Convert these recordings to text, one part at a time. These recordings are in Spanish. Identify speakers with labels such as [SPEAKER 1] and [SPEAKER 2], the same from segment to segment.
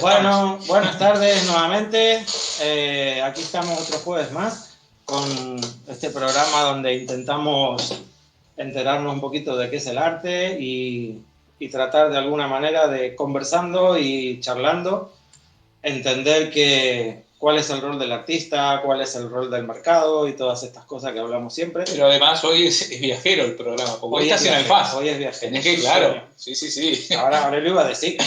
[SPEAKER 1] Bueno, buenas tardes nuevamente. Aquí estamos otro jueves más con este programa donde intentamos enterarnos un poquito de qué es el arte y tratar de alguna manera de conversando y charlando, entender cuál es el rol del artista, cuál es el rol del mercado y todas estas cosas que hablamos siempre.
[SPEAKER 2] Pero además hoy es viajero el programa, porque hoy estás en el FAS.
[SPEAKER 1] Hoy es viajero.
[SPEAKER 2] Tenés que, claro, sí.
[SPEAKER 1] Ahora lo iba a decir,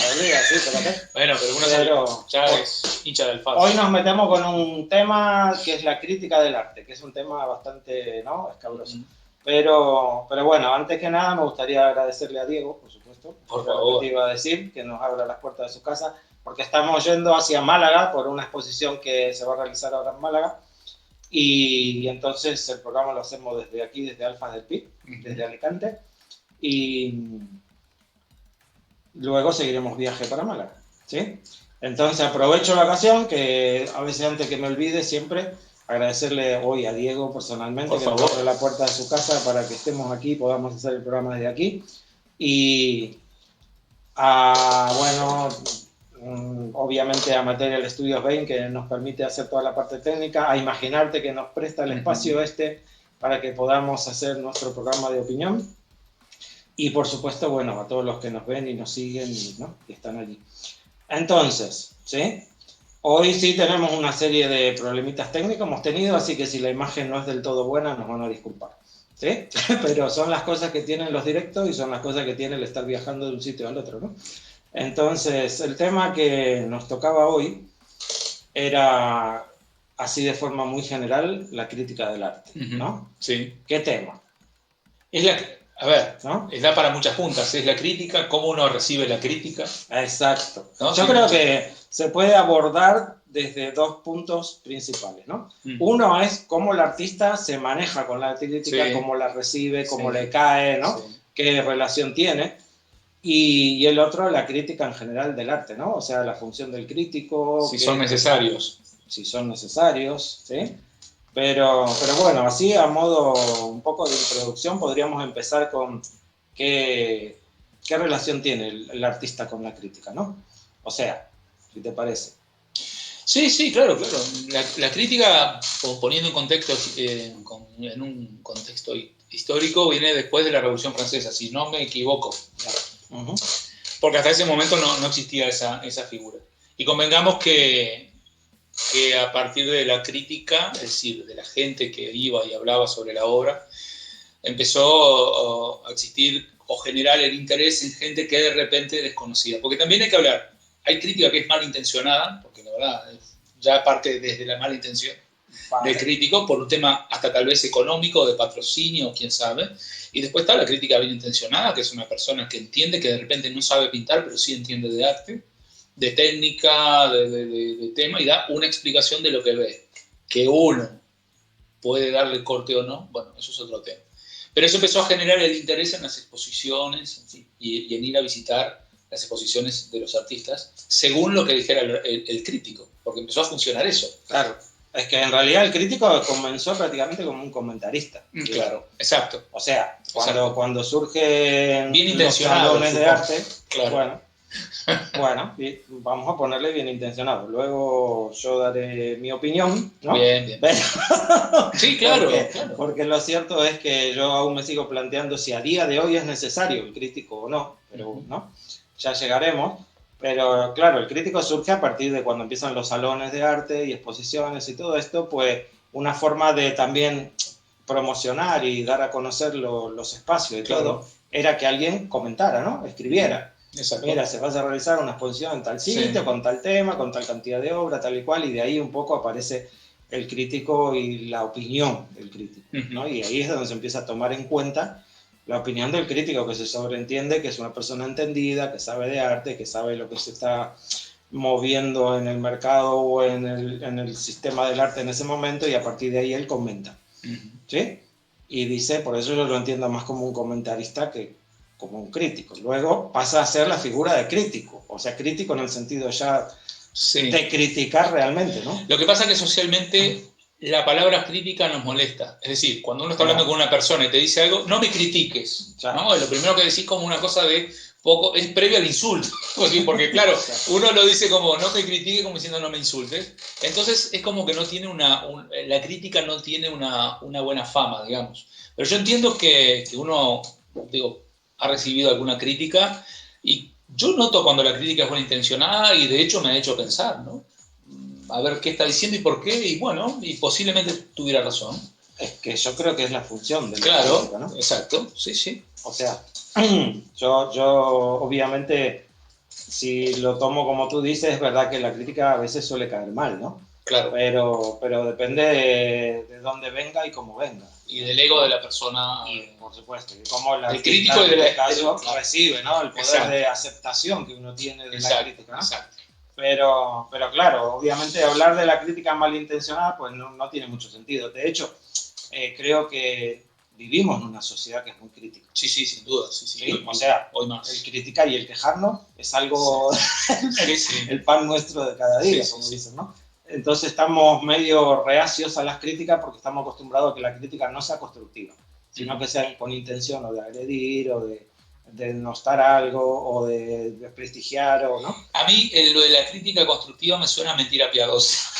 [SPEAKER 2] Bueno, pero uno ya es hincha del FAS.
[SPEAKER 1] Hoy nos metemos con un tema que es la crítica del arte, que es un tema bastante, ¿no?, escabroso. Pero bueno, antes que nada me gustaría agradecerle a Diego, por supuesto,
[SPEAKER 2] por favor,
[SPEAKER 1] te iba a decir, que nos abra las puertas de su casa, porque estamos yendo hacia Málaga por una exposición que se va a realizar ahora en Málaga, y entonces el programa lo hacemos desde aquí, desde Alfas del Pi, desde Alicante, y luego seguiremos viaje para Málaga, ¿sí? Entonces aprovecho la ocasión, que a veces antes que me olvide siempre, agradecerle hoy a Diego personalmente, que nos abre la puerta de su casa para que estemos aquí y podamos hacer el programa desde aquí. Y obviamente a Material Studios Bain, que nos permite hacer toda la parte técnica, a Imaginarte, que nos presta el espacio para que podamos hacer nuestro programa de opinión. Y por supuesto, bueno, a todos los que nos ven y nos siguen y están allí. Entonces, ¿sí? Hoy sí tenemos una serie de problemitas técnicos hemos tenido, así que si la imagen no es del todo buena, nos van a disculpar, ¿sí? Pero son las cosas que tienen los directos y son las cosas que tiene el estar viajando de un sitio al otro, ¿no? Entonces, el tema que nos tocaba hoy era, así de forma muy general, la crítica del arte, ¿no?
[SPEAKER 2] Sí.
[SPEAKER 1] ¿Qué tema?
[SPEAKER 2] A ver, ¿no? Da para muchas puntas, es la crítica, cómo uno recibe la crítica.
[SPEAKER 1] Exacto. ¿No? Yo creo que se puede abordar desde dos puntos principales, ¿no? Uno es cómo el artista se maneja con la crítica, cómo la recibe, cómo le cae, ¿no? Qué relación tiene. Y el otro, la crítica en general del arte, ¿no? O sea, la función del crítico.
[SPEAKER 2] Si son necesarios.
[SPEAKER 1] Si son necesarios, ¿sí? Pero bueno, así a modo un poco de introducción podríamos empezar con qué relación tiene el artista con la crítica, ¿no? O sea, si te parece.
[SPEAKER 2] Sí, claro. La crítica, poniendo en contexto, en un contexto histórico, viene después de la Revolución Francesa, si no me equivoco. Porque hasta ese momento no existía esa figura. Y convengamos que a partir de la crítica, es decir, de la gente que iba y hablaba sobre la obra, empezó a existir o generar el interés en gente que de repente desconocida. Porque también hay que hablar, hay crítica que es malintencionada, porque la verdad ya parte desde la mala intención del crítico, por un tema hasta tal vez económico, de patrocinio, quién sabe. Y después está la crítica bien intencionada, que es una persona que entiende, que de repente no sabe pintar, pero sí entiende de arte, de técnica, de tema, y da una explicación de lo que ve. Que uno puede darle corte o no, bueno, eso es otro tema. Pero eso empezó a generar el interés en las exposiciones y en ir a visitar las exposiciones de los artistas, según lo que dijera el crítico, porque empezó a funcionar eso.
[SPEAKER 1] Claro. Es que en realidad el crítico comenzó prácticamente como un comentarista.
[SPEAKER 2] Claro, exacto.
[SPEAKER 1] O sea, cuando surgen
[SPEAKER 2] los salones
[SPEAKER 1] de arte, claro. Bueno, vamos a ponerle bien intencionado. Luego yo daré mi opinión, ¿no?
[SPEAKER 2] Bien. Sí, claro.
[SPEAKER 1] Porque lo cierto es que yo aún me sigo planteando si a día de hoy es necesario el crítico o no, pero ¿no? Ya llegaremos. Pero claro, el crítico surge a partir de cuando empiezan los salones de arte y exposiciones y todo esto, pues una forma de también promocionar y dar a conocer los espacios y todo, era que alguien comentara, ¿no? Escribiera.
[SPEAKER 2] Exacto.
[SPEAKER 1] Mira, se va a realizar una exposición en tal sitio, con tal tema, con tal cantidad de obra, tal y cual, y de ahí un poco aparece el crítico y la opinión del crítico, ¿no? Y ahí es donde se empieza a tomar en cuenta la opinión del crítico, que se sobreentiende que es una persona entendida, que sabe de arte, que sabe lo que se está moviendo en el mercado o en el sistema del arte en ese momento, y a partir de ahí él comenta, ¿sí? Y dice, por eso yo lo entiendo más como un comentarista que como un crítico. Luego pasa a ser la figura de crítico, o sea, crítico en el sentido ya de criticar realmente, ¿no?
[SPEAKER 2] Lo que pasa es que socialmente la palabra crítica nos molesta. Es decir, cuando uno está hablando con una persona y te dice algo, no me critiques, ¿no? Lo primero que decís como una cosa de poco, es previo al insulto, porque claro, uno lo dice como no me critique, como diciendo no me insultes. Entonces es como que no tiene la crítica no tiene una buena fama, digamos. Pero yo entiendo que uno, digo, ha recibido alguna crítica y yo noto cuando la crítica es buena intencionada y de hecho me ha hecho pensar, ¿no? A ver qué está diciendo y por qué, y bueno, y posiblemente tuviera razón.
[SPEAKER 1] Es que yo creo que es la función de la
[SPEAKER 2] Claro,
[SPEAKER 1] crítica, ¿no?
[SPEAKER 2] exacto, sí, sí.
[SPEAKER 1] O sea, yo obviamente, si lo tomo como tú dices, es verdad que la crítica a veces suele caer mal, ¿no?
[SPEAKER 2] Claro.
[SPEAKER 1] Pero depende de dónde venga y cómo venga.
[SPEAKER 2] Y del ego de la persona.
[SPEAKER 1] Y, por supuesto, y cómo la
[SPEAKER 2] crítico
[SPEAKER 1] en este caso recibe, ¿no? El poder
[SPEAKER 2] exacto.
[SPEAKER 1] de aceptación que uno tiene de
[SPEAKER 2] exacto,
[SPEAKER 1] la crítica, ¿no?
[SPEAKER 2] Exacto.
[SPEAKER 1] Pero claro, obviamente hablar de la crítica malintencionada pues no tiene mucho sentido. De hecho, creo que vivimos en una sociedad que es muy crítica.
[SPEAKER 2] Sí, sí, sin duda. Sí, sí.
[SPEAKER 1] ¿Sí? O sea,
[SPEAKER 2] hoy más.
[SPEAKER 1] El criticar y el quejarnos es algo,
[SPEAKER 2] sí.
[SPEAKER 1] el pan nuestro de cada día,
[SPEAKER 2] sí,
[SPEAKER 1] como dicen, ¿no? Entonces estamos medio reacios a las críticas porque estamos acostumbrados a que la crítica no sea constructiva, sino que sea con intención o de agredir o de denostar algo o de desprestigiar o no.
[SPEAKER 2] A mí lo de la crítica constructiva me suena a mentira piadosa.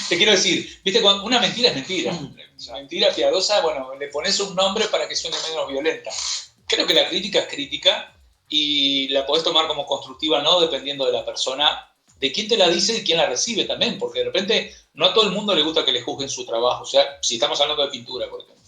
[SPEAKER 2] Te quiero decir, viste, una mentira es mentira. Mentira piadosa, bueno, le pones un nombre para que suene menos violenta. Creo que la crítica es crítica y la podés tomar como constructiva, no, dependiendo de la persona, de quién te la dice y quién la recibe también, porque de repente no a todo el mundo le gusta que le juzguen su trabajo. O sea, si estamos hablando de pintura, por ejemplo.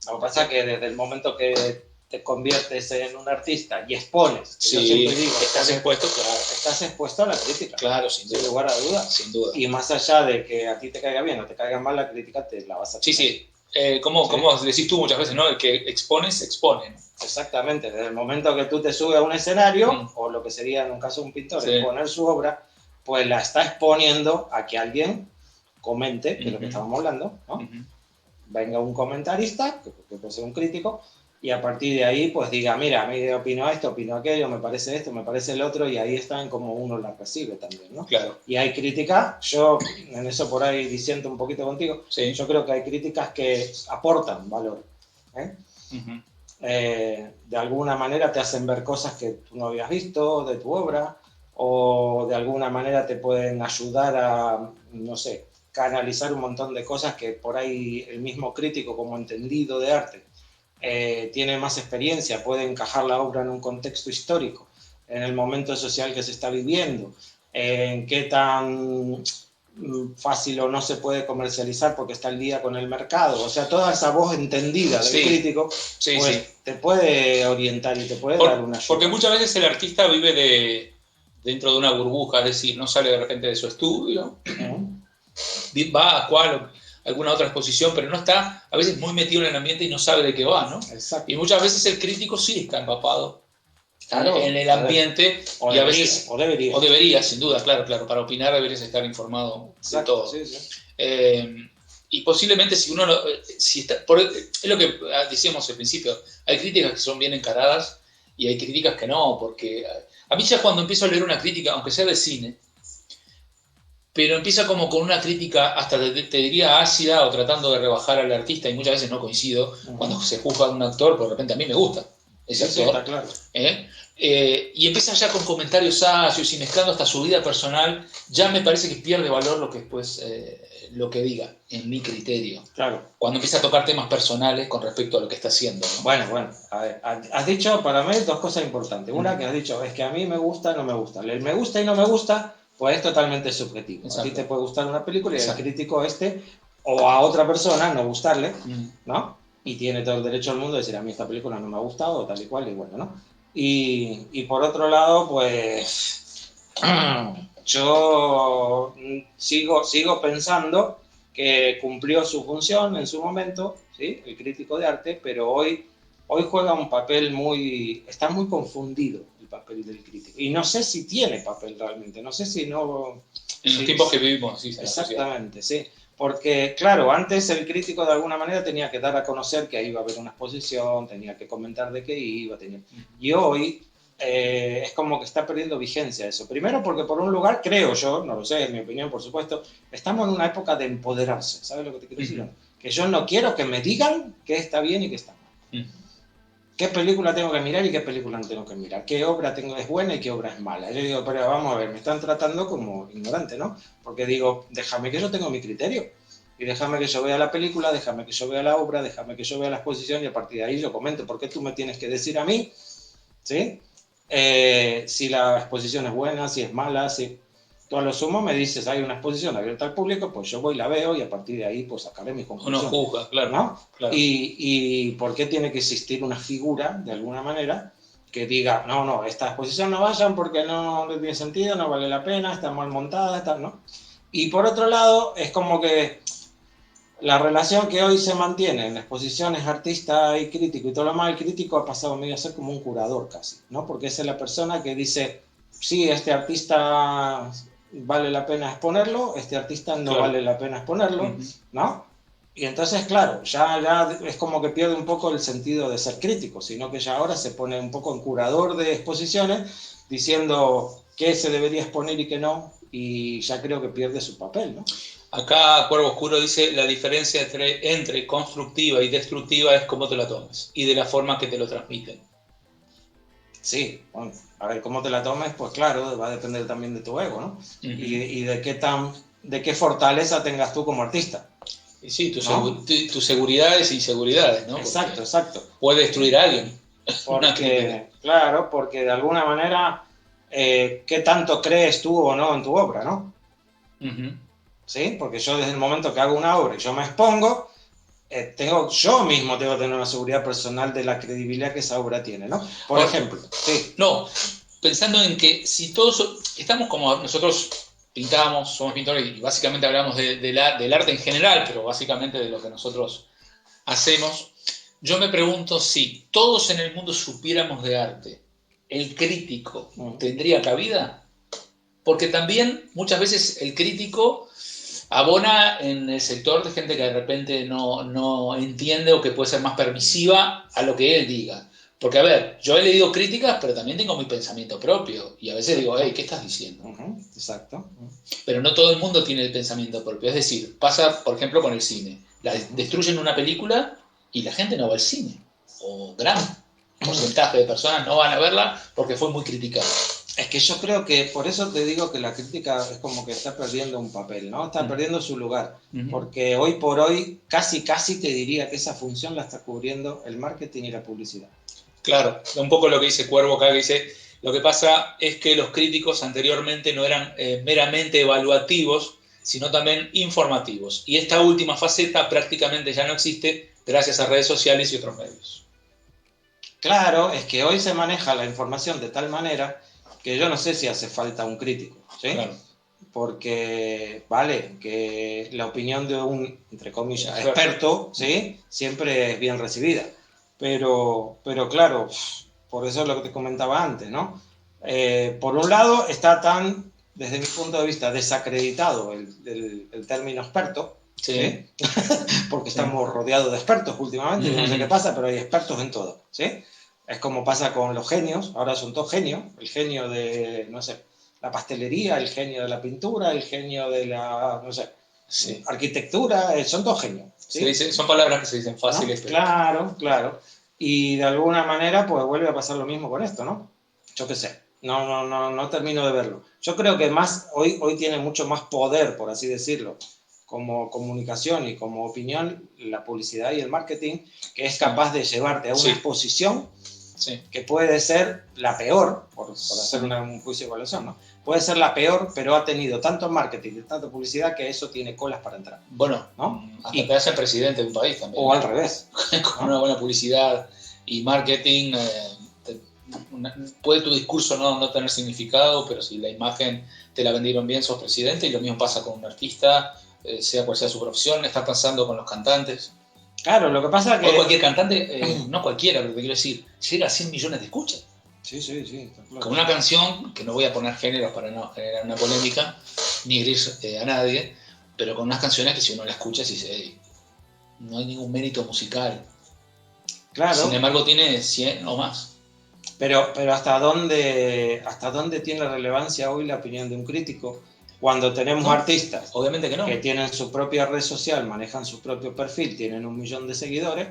[SPEAKER 1] Lo que pasa es que desde el momento que te conviertes en un artista y expones,
[SPEAKER 2] sí,
[SPEAKER 1] yo siempre digo,
[SPEAKER 2] estás expuesto, claro.
[SPEAKER 1] Estás expuesto a la crítica.
[SPEAKER 2] Claro, sin duda.
[SPEAKER 1] Sin lugar a dudas.
[SPEAKER 2] Sin duda.
[SPEAKER 1] Y más allá de que a ti te caiga bien o te caiga mal la crítica, te la vas a tener.
[SPEAKER 2] Sí, sí. Como decís tú muchas veces, ¿no? El que expones, expone, ¿no?
[SPEAKER 1] Exactamente. Desde el momento que tú te subes a un escenario, o lo que sería en un caso un pintor, exponer su obra, pues la está exponiendo a que alguien comente, de lo que estábamos hablando, ¿no? Venga un comentarista, que puede ser un crítico, y a partir de ahí pues diga, mira, a mí opino esto, opino aquello, me parece esto, me parece el otro, y ahí está en cómo uno la recibe también, ¿no?
[SPEAKER 2] Claro.
[SPEAKER 1] Y hay críticas, yo en eso por ahí disiento un poquito contigo, yo creo que hay críticas que aportan valor, de alguna manera te hacen ver cosas que tú no habías visto de tu obra, o de alguna manera te pueden ayudar a, no sé, canalizar un montón de cosas que por ahí el mismo crítico como entendido de arte tiene más experiencia, puede encajar la obra en un contexto histórico, en el momento social que se está viviendo, en qué tan fácil o no se puede comercializar porque está al día con el mercado. O sea, toda esa voz entendida del crítico pues, te puede orientar y te puede dar una ayuda.
[SPEAKER 2] Porque muchas veces el artista vive dentro de una burbuja, es decir, no sale de repente de su estudio, va a alguna otra exposición, pero no está a veces muy metido en el ambiente y no sabe de qué va, ¿no?
[SPEAKER 1] Exacto.
[SPEAKER 2] Y muchas veces el crítico sí está empapado en el ambiente y a veces debería, sin duda, claro, para opinar deberías estar informado de todo.
[SPEAKER 1] Sí.
[SPEAKER 2] Y posiblemente si uno es lo que decíamos al principio, hay críticas que son bien encaradas y hay críticas que no, porque a mí ya cuando empiezo a leer una crítica, aunque sea de cine, pero empieza como con una crítica hasta te diría ácida o tratando de rebajar al artista, y muchas veces no coincido, cuando se juzga a un actor, por de repente a mí me gusta ese actor.
[SPEAKER 1] Está claro.
[SPEAKER 2] Y empieza ya con comentarios ácidos y mezclando hasta su vida personal, ya me parece que pierde valor lo que después lo que diga, en mi criterio.
[SPEAKER 1] Claro.
[SPEAKER 2] Cuando empieza a tocar temas personales con respecto a lo que está haciendo, ¿no?
[SPEAKER 1] Bueno, a ver, has dicho para mí dos cosas importantes. Una que has dicho es que a mí me gusta, no me gusta. El me gusta y no me gusta, pues es totalmente subjetivo.
[SPEAKER 2] Exacto.
[SPEAKER 1] A ti te puede gustar una película y al crítico o a otra persona no gustarle, ¿no? Y tiene todo el derecho del mundo de decir, a mí esta película no me ha gustado, tal y cual, y bueno, ¿no? Y por otro lado, pues yo sigo pensando que cumplió su función en su momento, ¿sí? El crítico de arte, pero hoy juega un papel está muy confundido el papel del crítico. Y no sé si tiene papel realmente, no sé si no...
[SPEAKER 2] En los tiempos que vivimos, sí.
[SPEAKER 1] Exactamente, sí. Porque, claro, antes el crítico de alguna manera tenía que dar a conocer que iba a haber una exposición, tenía que comentar de qué iba, y hoy es como que está perdiendo vigencia eso. Primero porque por un lugar, creo yo, no lo sé, es mi opinión por supuesto, estamos en una época de empoderarse, ¿sabes lo que te quiero decir? Que yo no quiero que me digan qué está bien y qué está mal. ¿qué película tengo que mirar y qué película no tengo que mirar? ¿Qué obra es buena y qué obra es mala? Yo digo, pero vamos a ver, me están tratando como ignorante, ¿no? Porque digo, déjame que yo tenga mi criterio. Y déjame que yo vea la película, déjame que yo vea la obra, déjame que yo vea la exposición y a partir de ahí yo comento. ¿Por qué tú me tienes que decir a mí, ¿sí? Si la exposición es buena, si es mala, si... Tú a lo sumo me dices, hay una exposición abierta al público, pues yo voy, la veo y a partir de ahí pues sacaré mi conclusión.
[SPEAKER 2] Uno juzga, claro.
[SPEAKER 1] ¿No?
[SPEAKER 2] Claro.
[SPEAKER 1] Y ¿por qué tiene que existir una figura, de alguna manera, que diga, no, esta exposición no vayan porque no tiene sentido, no vale la pena, está mal montada, está, ¿no? Y por otro lado, es como que la relación que hoy se mantiene en exposiciones artista y crítico y todo lo más, el crítico ha pasado medio a ser como un curador casi, ¿no? Porque es la persona que dice, sí, este artista vale la pena exponerlo, este artista no vale la pena exponerlo, ¿no? Y entonces, claro, ya es como que pierde un poco el sentido de ser crítico, sino que ya ahora se pone un poco en curador de exposiciones, diciendo qué se debería exponer y qué no, y ya creo que pierde su papel, ¿no?
[SPEAKER 2] Acá Cuervo Oscuro dice, la diferencia entre constructiva y destructiva es cómo te la tomes y de la forma que te lo transmiten.
[SPEAKER 1] Sí, bueno, a ver, cómo te la tomes, pues claro, va a depender también de tu ego, ¿no? Y de qué fortaleza tengas tú como artista.
[SPEAKER 2] Y sí, tus seguridades e inseguridades, ¿no?
[SPEAKER 1] Exacto, exacto.
[SPEAKER 2] Puede destruir a alguien.
[SPEAKER 1] Claro, porque de alguna manera, ¿qué tanto crees tú o no en tu obra, no? ¿Sí? Porque yo desde el momento que hago una obra y yo me expongo, yo mismo tengo que tener una seguridad personal de la credibilidad que esa obra tiene, ¿no? Por ejemplo, sí.
[SPEAKER 2] No, pensando en que si todos estamos como nosotros pintamos, somos pintores y básicamente hablamos del arte en general, pero básicamente de lo que nosotros hacemos, yo me pregunto si todos en el mundo supiéramos de arte, ¿el crítico tendría cabida? Porque también muchas veces el crítico abona en el sector de gente que de repente no entiende o que puede ser más permisiva a lo que él diga. Porque, a ver, yo he leído críticas, pero también tengo mi pensamiento propio. Y a veces digo, hey, ¿qué estás diciendo?
[SPEAKER 1] Exacto.
[SPEAKER 2] Pero no todo el mundo tiene el pensamiento propio. Es decir, pasa, por ejemplo, con el cine. Destruyen una película y la gente no va al cine. O gran porcentaje de personas no van a verla porque fue muy criticada.
[SPEAKER 1] Es que yo creo que, por eso te digo que la crítica es como que está perdiendo un papel, ¿no? Está perdiendo su lugar. Porque hoy por hoy, casi te diría que esa función la está cubriendo el marketing y la publicidad.
[SPEAKER 2] Claro, un poco lo que dice Cuervo acá, que dice, lo que pasa es que los críticos anteriormente no eran meramente evaluativos, sino también informativos. Y esta última faceta prácticamente ya no existe gracias a redes sociales y otros medios.
[SPEAKER 1] Claro, es que hoy se maneja la información de tal manera que yo no sé si hace falta un crítico, ¿sí? Claro. Porque, vale, que la opinión de un, entre comillas, experto, ¿sí? Siempre es bien recibida. Pero claro, por eso es lo que te comentaba antes, ¿no? Por un lado está tan, desde mi punto de vista, desacreditado el término experto, ¿sí? Porque estamos rodeados de expertos últimamente, yo no sé qué pasa, pero hay expertos en todo, ¿sí? Es como pasa con los genios, ahora son todos genios, el genio de, no sé, la pastelería, el genio de la pintura, el genio de la, no sé, arquitectura, son todos genios. ¿Sí?
[SPEAKER 2] Son palabras que se dicen fáciles.
[SPEAKER 1] ¿No? Pero... Claro. Y de alguna manera, pues vuelve a pasar lo mismo con esto, ¿no? Yo qué sé, no termino de verlo. Yo creo que hoy tiene mucho más poder, por así decirlo, como comunicación y como opinión, la publicidad y el marketing, que es capaz de llevarte a una exposición que puede ser la peor, por hacer un juicio de evaluación, ¿no? Puede ser la peor, pero ha tenido tanto marketing y tanta publicidad que eso tiene colas para entrar.
[SPEAKER 2] Bueno, ¿no? Hasta te hacen presidente de un país también.
[SPEAKER 1] O al revés.
[SPEAKER 2] Con una buena publicidad y marketing, puede tu discurso no tener significado, pero si la imagen te la vendieron bien, sos presidente, y lo mismo pasa con un artista, sea cual sea su profesión, está pasando con los cantantes.
[SPEAKER 1] Claro, lo que pasa es que...
[SPEAKER 2] O cualquier cantante, no cualquiera, pero te quiero decir, llega a 100 millones de escuchas.
[SPEAKER 1] Sí, claro.
[SPEAKER 2] Con una canción, que no voy a poner géneros para no generar una polémica, ni herir a nadie, pero con unas canciones que si uno la escucha, dice, hey, no hay ningún mérito musical.
[SPEAKER 1] Claro.
[SPEAKER 2] Sin embargo, tiene 100 o más.
[SPEAKER 1] Pero ¿hasta dónde tiene relevancia hoy la opinión de un crítico? Cuando tenemos artistas
[SPEAKER 2] obviamente que no,
[SPEAKER 1] que tienen su propia red social, manejan su propio perfil, tienen 1 millón de seguidores,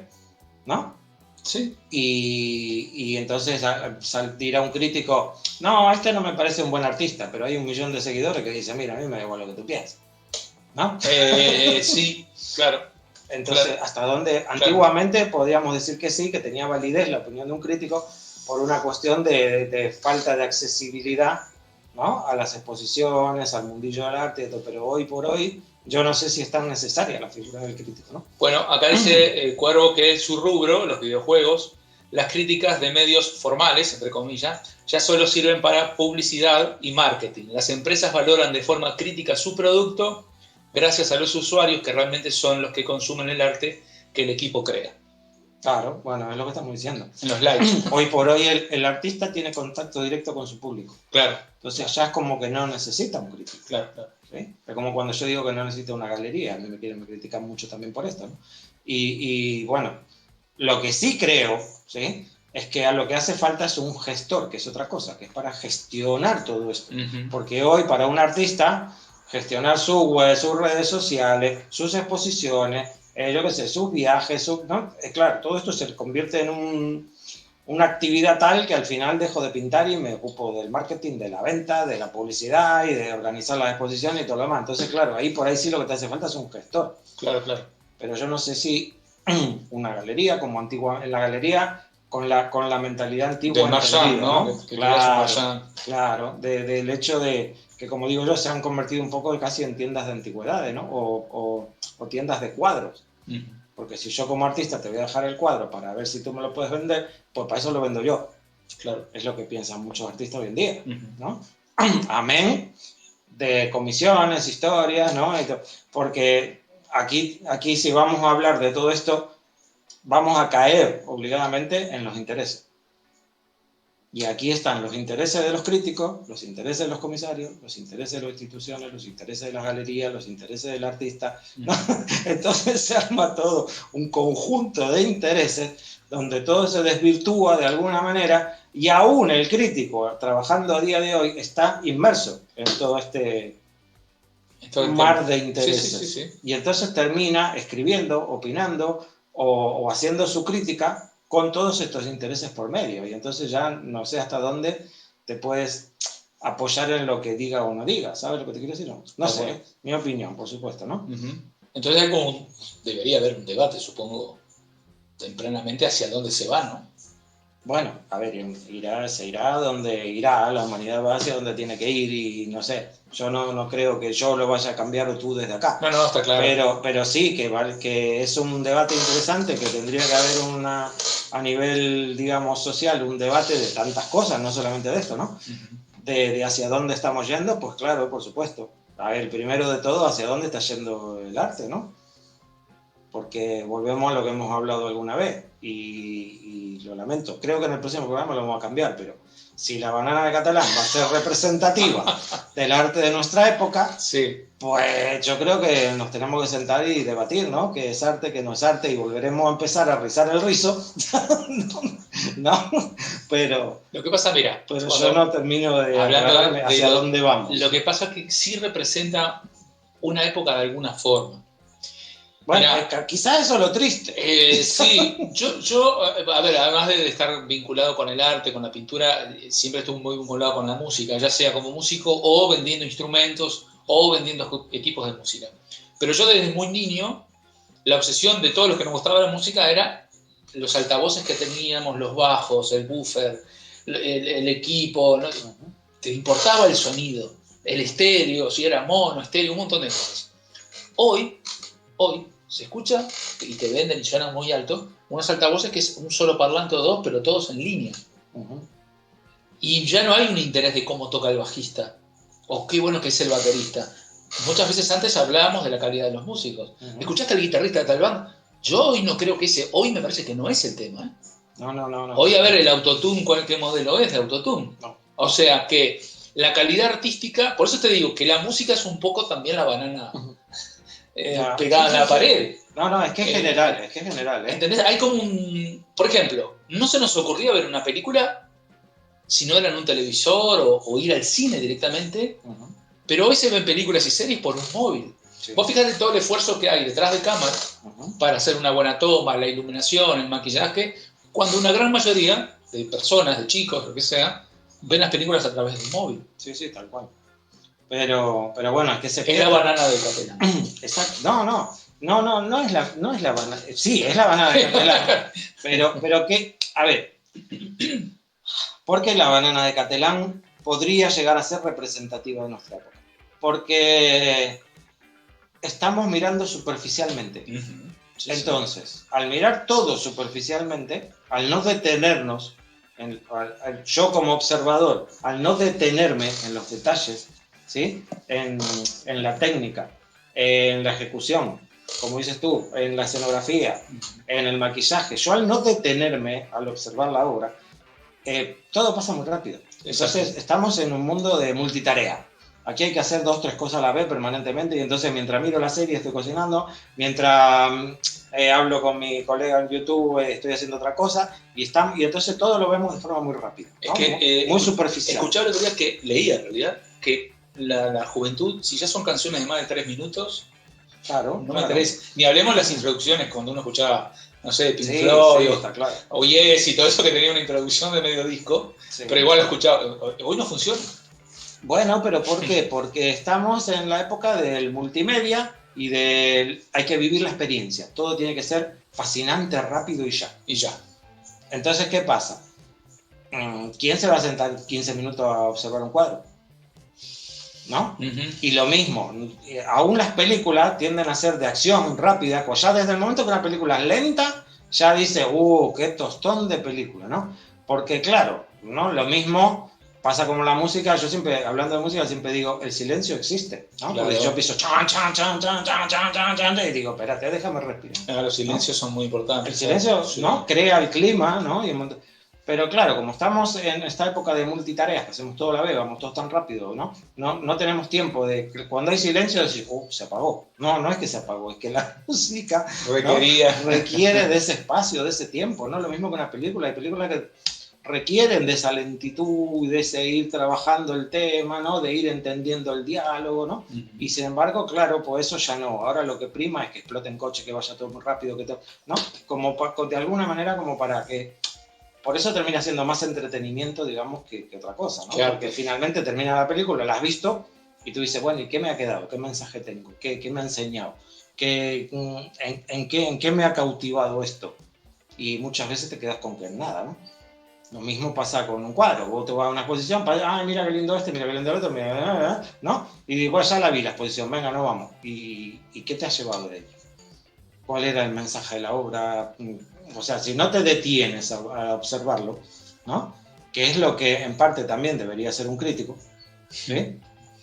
[SPEAKER 1] ¿no?
[SPEAKER 2] Sí.
[SPEAKER 1] Y entonces dirá un crítico, no, este no me parece un buen artista, pero hay 1 millón de seguidores que dicen, mira, a mí me da igual lo que tú piensas, ¿no?
[SPEAKER 2] Sí, claro.
[SPEAKER 1] Entonces,
[SPEAKER 2] claro,
[SPEAKER 1] hasta dónde
[SPEAKER 2] claro.
[SPEAKER 1] antiguamente podíamos decir que sí, que tenía validez la opinión de un crítico por una cuestión de falta de accesibilidad, ¿no? A las exposiciones, al mundillo del arte, y todo, pero hoy por hoy yo no sé si es tan necesaria la figura del crítico, ¿no?
[SPEAKER 2] Bueno, acá dice Cuervo que su rubro, los videojuegos, las críticas de medios formales, entre comillas, ya solo sirven para publicidad y marketing. Las empresas valoran de forma crítica su producto gracias a los usuarios que realmente son los que consumen el arte que el equipo crea.
[SPEAKER 1] Claro, bueno, es lo que estamos diciendo.
[SPEAKER 2] En los likes.
[SPEAKER 1] Hoy por hoy el artista tiene contacto directo con su público.
[SPEAKER 2] Claro.
[SPEAKER 1] Entonces ya es como que no necesita un crítico.
[SPEAKER 2] Claro, claro.
[SPEAKER 1] ¿Sí? Es como cuando yo digo que no necesito una galería, a mí me critican mucho también por esto, ¿no? Y bueno, lo que sí creo, ¿sí? Es que a lo que hace falta es un gestor, que es otra cosa, que es para gestionar todo esto. Porque hoy para un artista, gestionar su web, sus redes sociales, sus exposiciones, yo qué sé, sus viajes, ¿no? Claro, todo esto se convierte en una actividad tal que al final dejo de pintar y me ocupo del marketing, de la venta, de la publicidad y de organizar las exposiciones y todo lo demás. Entonces, claro, ahí por ahí sí lo que te hace falta es un gestor.
[SPEAKER 2] Claro, claro.
[SPEAKER 1] Pero yo no sé si una galería, como antigua, en la galería, con la mentalidad antigua.
[SPEAKER 2] De Marchand, ¿no?
[SPEAKER 1] Claro, del hecho de que, como digo yo, se han convertido un poco casi en tiendas de antigüedades, ¿no? O tiendas de cuadros. Porque si yo como artista te voy a dejar el cuadro para ver si tú me lo puedes vender, pues para eso lo vendo yo. Claro, es lo que piensan muchos artistas hoy en día, ¿no? Amén de comisiones, historias, ¿no? Porque aquí si vamos a hablar de todo esto, vamos a caer obligadamente en los intereses. Y aquí están los intereses de los críticos, los intereses de los comisarios, los intereses de las instituciones, los intereses de las galerías, los intereses del artista, ¿no? Entonces se arma todo un conjunto de intereses donde todo se desvirtúa de alguna manera y aún el crítico, trabajando a día de hoy, está inmerso en todo este mar de intereses. Sí. Y entonces termina escribiendo, opinando o haciendo su crítica con todos estos intereses por medio. Y entonces ya no sé hasta dónde te puedes apoyar en lo que diga o no diga. ¿Sabes lo que te quiero decir? No sé, bueno. Mi opinión, por supuesto, ¿no?
[SPEAKER 2] Entonces debería haber un debate, supongo, tempranamente hacia dónde se va, ¿no?
[SPEAKER 1] Bueno, a ver, se irá donde irá, la humanidad va hacia donde tiene que ir y no sé, yo no creo que yo lo vaya a cambiar o tú desde acá.
[SPEAKER 2] No, está claro.
[SPEAKER 1] Pero sí, que es un debate interesante, que tendría que haber a nivel, digamos, social, un debate de tantas cosas, no solamente de esto, ¿no? De hacia dónde estamos yendo, pues claro, por supuesto. A ver, primero de todo, hacia dónde está yendo el arte, ¿no? Porque volvemos a lo que hemos hablado alguna vez y lo lamento. Creo que en el próximo programa lo vamos a cambiar, pero si la banana de catalán va a ser representativa del arte de nuestra época,
[SPEAKER 2] sí.
[SPEAKER 1] Pues yo creo que nos tenemos que sentar y debatir, ¿no? ¿Qué es arte, qué no es arte? Y volveremos a empezar a rizar el rizo. No, pero...
[SPEAKER 2] Lo que pasa, mira...
[SPEAKER 1] Pero yo no termino de aclararme hacia dónde vamos.
[SPEAKER 2] Lo que pasa es que sí representa una época de alguna forma.
[SPEAKER 1] Bueno, mira, quizás eso es lo triste.
[SPEAKER 2] Sí, yo, a ver, además de estar vinculado con el arte, con la pintura, siempre estuve muy vinculado con la música, ya sea como músico o vendiendo instrumentos o vendiendo equipos de música. Pero yo desde muy niño, la obsesión de todos los que nos gustaba la música era los altavoces que teníamos, los bajos, el buffer, el equipo, ¿no? Te importaba el sonido, el estéreo, si era mono, estéreo, un montón de cosas. Hoy se escucha y te venden y suenan muy alto unos altavoces que es un solo parlante o dos, pero todos en línea. Y ya no hay un interés de cómo toca el bajista o qué bueno que es el baterista. Muchas veces antes hablábamos de la calidad de los músicos. ¿Escuchaste al guitarrista de tal banda? Yo hoy no creo que hoy me parece que no es el tema.
[SPEAKER 1] No.
[SPEAKER 2] Hoy, a ver, el autotune, ¿qué modelo es de autotune?
[SPEAKER 1] No.
[SPEAKER 2] O sea que la calidad artística, por eso te digo que la música es un poco también la banana pegada a la pared.
[SPEAKER 1] No, es que es general.
[SPEAKER 2] ¿Entendés? Hay como por ejemplo, no se nos ocurría ver una película si no era en un televisor o ir al cine directamente, pero hoy se ven películas y series por un móvil. Sí. Vos fíjate todo el esfuerzo que hay detrás de cámara para hacer una buena toma, la iluminación, el maquillaje, Cuando una gran mayoría de personas, de chicos, lo que sea, ven las películas a través del móvil.
[SPEAKER 1] Sí, sí, tal cual. Pero bueno, es que se
[SPEAKER 2] Es la banana de Catalán.
[SPEAKER 1] Exacto. No es la banana. Sí, es la banana de Catalán. pero que, a ver, ¿por qué la banana de Catalán podría llegar a ser representativa de nuestra época? Porque estamos mirando superficialmente. Sí, entonces, al mirar todo superficialmente, al no detenernos, yo como observador, al no detenerme en los detalles, ¿sí? en la técnica, en la ejecución, como dices tú, en la escenografía, en el maquillaje, yo al no detenerme al observar la obra, todo pasa muy rápido. Entonces, estamos en un mundo de multitarea. Aquí hay que hacer 2 o 3 cosas a la vez permanentemente, y entonces mientras miro la serie estoy cocinando, mientras hablo con mi colega en YouTube estoy haciendo otra cosa, y entonces todo lo vemos de forma muy rápida, ¿no? Es que, muy superficial.
[SPEAKER 2] Escuchaba el otro día que leía en realidad que la juventud, si ya son canciones de más de 3 minutos,
[SPEAKER 1] claro,
[SPEAKER 2] no me interesa. Ni hablemos las introducciones cuando uno escuchaba, no sé, Pink
[SPEAKER 1] Floyd
[SPEAKER 2] o Yes y todo eso que tenía una introducción de medio disco, pero igual lo escuchaba. Hoy no funciona.
[SPEAKER 1] Bueno, pero ¿por qué? Porque estamos en la época del multimedia y hay que vivir la experiencia. Todo tiene que ser fascinante, rápido y ya.
[SPEAKER 2] Y ya.
[SPEAKER 1] Entonces, ¿qué pasa? ¿Quién se va a sentar 15 minutos a observar un cuadro? ¿No? Y lo mismo, aún las películas tienden a ser de acción rápida, pues ya desde el momento que una película es lenta, ya dice, qué tostón de película, ¿no? Porque claro, ¿no? Lo mismo pasa como la música. Yo siempre, hablando de música, siempre digo, el silencio existe, ¿no? Claro. Porque yo pienso chan, chan, chan, chan, chan, chan, chan, chan, y digo, espérate, déjame respirar.
[SPEAKER 2] Los silencios, ¿no? Son muy importantes.
[SPEAKER 1] El silencio, sí, ¿no? Crea el clima, ¿no? Pero claro, como estamos en esta época de multitareas, que hacemos todo a la vez, vamos todos tan rápido, ¿no? No tenemos tiempo de, cuando hay silencio, decir, se apagó. No es que se apagó, es que la música requiere de ese espacio, de ese tiempo, ¿no? Lo mismo que una película. Hay películas que requieren de esa lentitud, de seguir trabajando el tema, ¿no? De ir entendiendo el diálogo, ¿no? Y sin embargo, claro, pues eso ya no. Ahora lo que prima es que exploten coche, que vaya todo muy rápido, ¿no? Como de alguna manera como para que... Por eso termina siendo más entretenimiento, digamos, que otra cosa, ¿no? Claro. Porque finalmente termina la película, la has visto, y tú dices, bueno, ¿y qué me ha quedado? ¿Qué mensaje tengo? ¿Qué me ha enseñado? ¿En qué me ha cautivado esto? Y muchas veces te quedas con que en nada, ¿no? Lo mismo pasa con un cuadro. Vos te vas a una exposición, mira qué lindo este, mira qué lindo el otro, ¿no? Y digo, ya la vi la exposición, venga, no vamos. ¿Y qué te ha llevado de ello? ¿Cuál era el mensaje de la obra? O sea, si no te detienes a observarlo, ¿no? Que es lo que en parte también debería ser un crítico, ¿sí?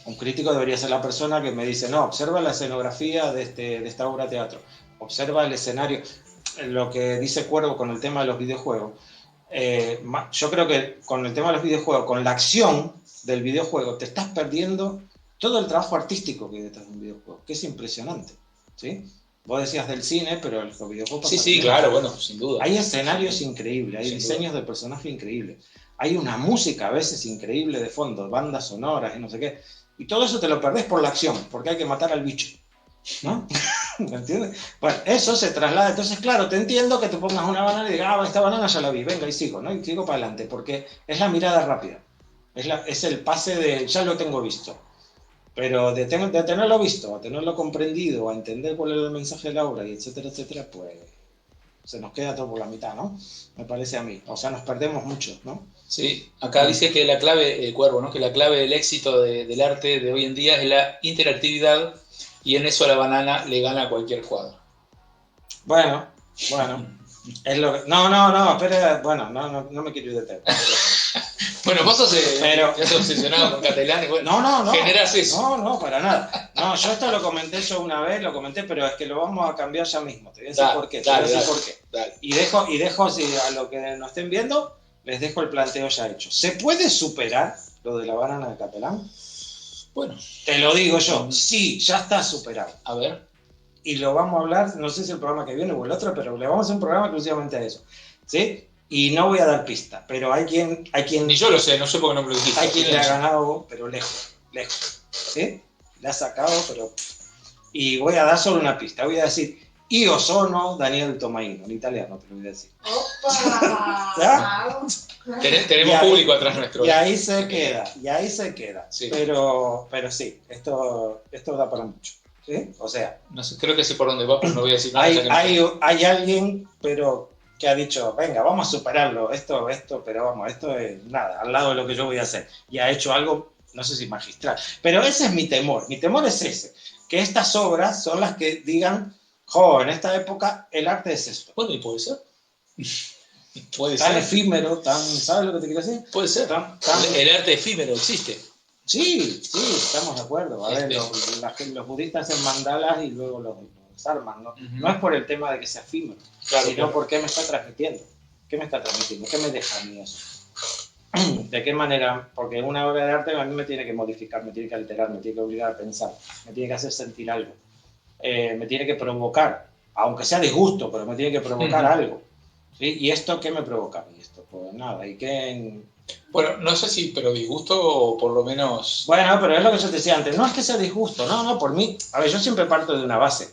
[SPEAKER 1] Un crítico debería ser la persona que me dice, no, observa la escenografía de esta obra de teatro, observa el escenario. Lo que dice Cuervo con el tema de los videojuegos, yo creo que con el tema de los videojuegos, con la acción del videojuego, te estás perdiendo todo el trabajo artístico que hay detrás de un videojuego, que es impresionante, ¿sí? Vos decías del cine, pero los videojuegos...
[SPEAKER 2] Sí, claro, bueno, sin duda.
[SPEAKER 1] Hay escenarios increíbles, hay diseños de personajes increíbles, hay una música a veces increíble de fondo, bandas sonoras y no sé qué, y todo eso te lo perdés por la acción, porque hay que matar al bicho, ¿no? ¿Me entiendes? Bueno, eso se traslada. Entonces, claro, te entiendo que te pongas una banana y digas, esta banana ya la vi, venga, y sigo, ¿no? Y sigo para adelante, porque es la mirada rápida, es el pase de, ya lo tengo visto. Pero de tenerlo visto, a tenerlo comprendido, a entender cuál es el mensaje de la obra, y etcétera, etcétera, pues se nos queda todo por la mitad, ¿no? Me parece a mí. O sea, nos perdemos mucho, ¿no?
[SPEAKER 2] Sí, acá dice que la clave, Cuervo, ¿no? Que la clave del éxito del arte de hoy en día es la interactividad, y en eso la banana le gana a cualquier cuadro.
[SPEAKER 1] Bueno. Es lo que... No, espera, bueno, no me quiero ir de tema.
[SPEAKER 2] Bueno, vos sos obsesionado con Catalán. Bueno,
[SPEAKER 1] no.
[SPEAKER 2] Generás eso.
[SPEAKER 1] No, para nada. No, yo esto lo comenté una vez, pero es que lo vamos a cambiar ya mismo. Te voy a decir por qué. Dale. Y dejo si a lo que nos estén viendo, les dejo el planteo ya hecho. ¿Se puede superar lo de la banana de Catalán?
[SPEAKER 2] Bueno.
[SPEAKER 1] Te lo digo yo. Sí, ya está superado.
[SPEAKER 2] A ver.
[SPEAKER 1] Y lo vamos a hablar, no sé si el programa que viene o el otro, pero le vamos a hacer un programa exclusivamente a eso. ¿Sí? Y no voy a dar pista, pero hay quien...
[SPEAKER 2] Ni yo lo sé, no sé por qué no me lo dijiste.
[SPEAKER 1] Hay quien le ha ganado, pero lejos. ¿Sí? Le ha sacado, pero... Y voy a dar solo una pista. Voy a decir, io sono Daniel Tomaino, en italiano te lo voy a decir.
[SPEAKER 3] ¡Opa!
[SPEAKER 1] ¿Ya?
[SPEAKER 2] Tenemos público atrás nuestro.
[SPEAKER 1] Y ahí se queda.
[SPEAKER 2] Sí.
[SPEAKER 1] Pero sí, esto da para mucho. ¿Sí? O sea,
[SPEAKER 2] no sé, creo que sé por dónde va, pero no voy a decir nada.
[SPEAKER 1] Hay alguien, pero que ha dicho, venga, vamos a superarlo, esto, pero vamos, esto es nada, al lado de lo que yo voy a hacer. Y ha hecho algo, no sé si magistral. Pero ese es mi temor es ese, que estas obras son las que digan, jo, en esta época el arte es esto.
[SPEAKER 2] Bueno, y puede ser.
[SPEAKER 1] Tan efímero, ¿sabes lo que te quiero decir?
[SPEAKER 2] Puede ser. El arte efímero existe.
[SPEAKER 1] Sí, estamos de acuerdo. A ver, los budistas hacen mandalas y luego los arman, ¿no? No es por el tema de que sea efímero, sino porque me está transmitiendo. ¿Qué me está transmitiendo? ¿Qué me deja a mí eso? ¿De qué manera? Porque una obra de arte a mí me tiene que modificar, me tiene que alterar, me tiene que obligar a pensar, me tiene que hacer sentir algo, me tiene que provocar, aunque sea disgusto, pero me tiene que provocar algo. ¿Sí? ¿Y esto qué me provoca? Y esto, pues nada, ¿y qué...?
[SPEAKER 2] Bueno, no sé si, pero disgusto o por lo menos...
[SPEAKER 1] Bueno, pero es lo que yo te decía antes, no es que sea disgusto, no, por mí, a ver, yo siempre parto de una base.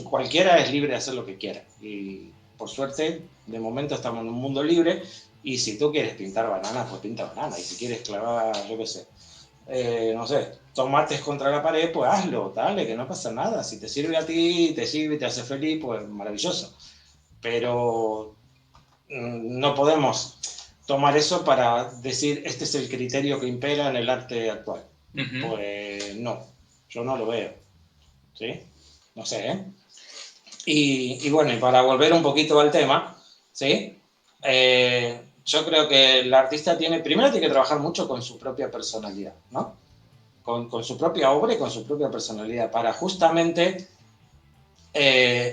[SPEAKER 1] Cualquiera es libre de hacer lo que quiera. Y por suerte, de momento estamos en un mundo libre y si tú quieres pintar bananas, pues pinta bananas. Y si quieres clavar, yo qué sé, no sé, tomates contra la pared, pues hazlo, dale, que no pasa nada. Si te sirve a ti, te sirve y te hace feliz, pues maravilloso. Pero no podemos tomar eso para decir este es el criterio que impera en el arte actual. Pues no, yo no lo veo. ¿Sí? No sé, ¿eh? Y bueno, y para volver un poquito al tema, ¿sí? Yo creo que el artista primero tiene que trabajar mucho con su propia personalidad, ¿no? Con su propia obra y con su propia personalidad, para justamente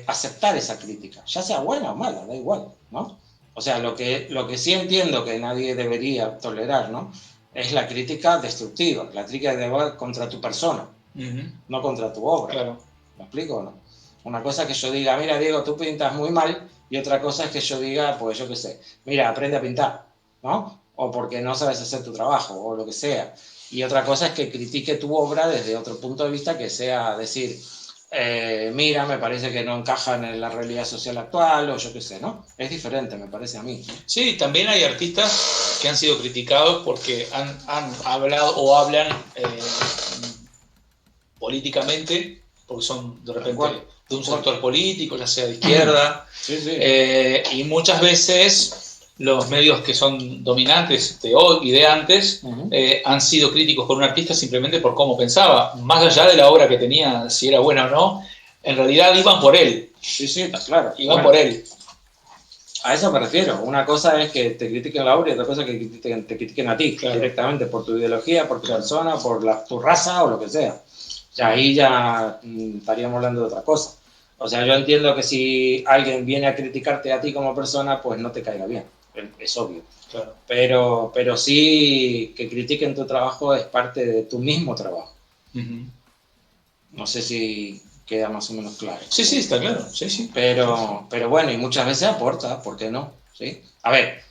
[SPEAKER 1] aceptar esa crítica, ya sea buena o mala, da igual, ¿no? O sea, lo que sí entiendo que nadie debería tolerar, ¿no? Es la crítica destructiva, la crítica contra tu persona, no contra tu obra.
[SPEAKER 2] Claro.
[SPEAKER 1] ¿Me explico o no? Una cosa es que yo diga, mira, Diego, tú pintas muy mal, y otra cosa es que yo diga, pues yo qué sé, mira, aprende a pintar, ¿no? O porque no sabes hacer tu trabajo, o lo que sea. Y otra cosa es que critique tu obra desde otro punto de vista, que sea decir, mira, me parece que no encaja en la realidad social actual, o yo qué sé, ¿no? Es diferente, me parece a mí.
[SPEAKER 2] Sí, también hay artistas que han sido criticados porque han hablado o hablan políticamente, porque son de repente de un sector político, ya sea de izquierda, y muchas veces los medios que son dominantes de hoy y de antes han sido críticos con un artista simplemente por cómo pensaba, más allá de la obra que tenía, si era buena o no, en realidad iban por él.
[SPEAKER 1] Sí, está claro.
[SPEAKER 2] Iban por él.
[SPEAKER 1] A eso me refiero. Una cosa es que te critiquen la obra y otra cosa es que te critiquen a ti, directamente, por tu ideología, por tu persona, por tu raza o lo que sea. Ya ahí ya estaríamos hablando de otra cosa. O sea, yo entiendo que si alguien viene a criticarte a ti como persona, pues no te caiga bien. Es obvio.
[SPEAKER 2] Claro.
[SPEAKER 1] Pero sí que critiquen tu trabajo es parte de tu mismo trabajo. No sé si queda más o menos claro.
[SPEAKER 2] Sí, está claro. Sí.
[SPEAKER 1] Pero bueno, y muchas veces aporta, ¿por qué no? ¿Sí? A ver,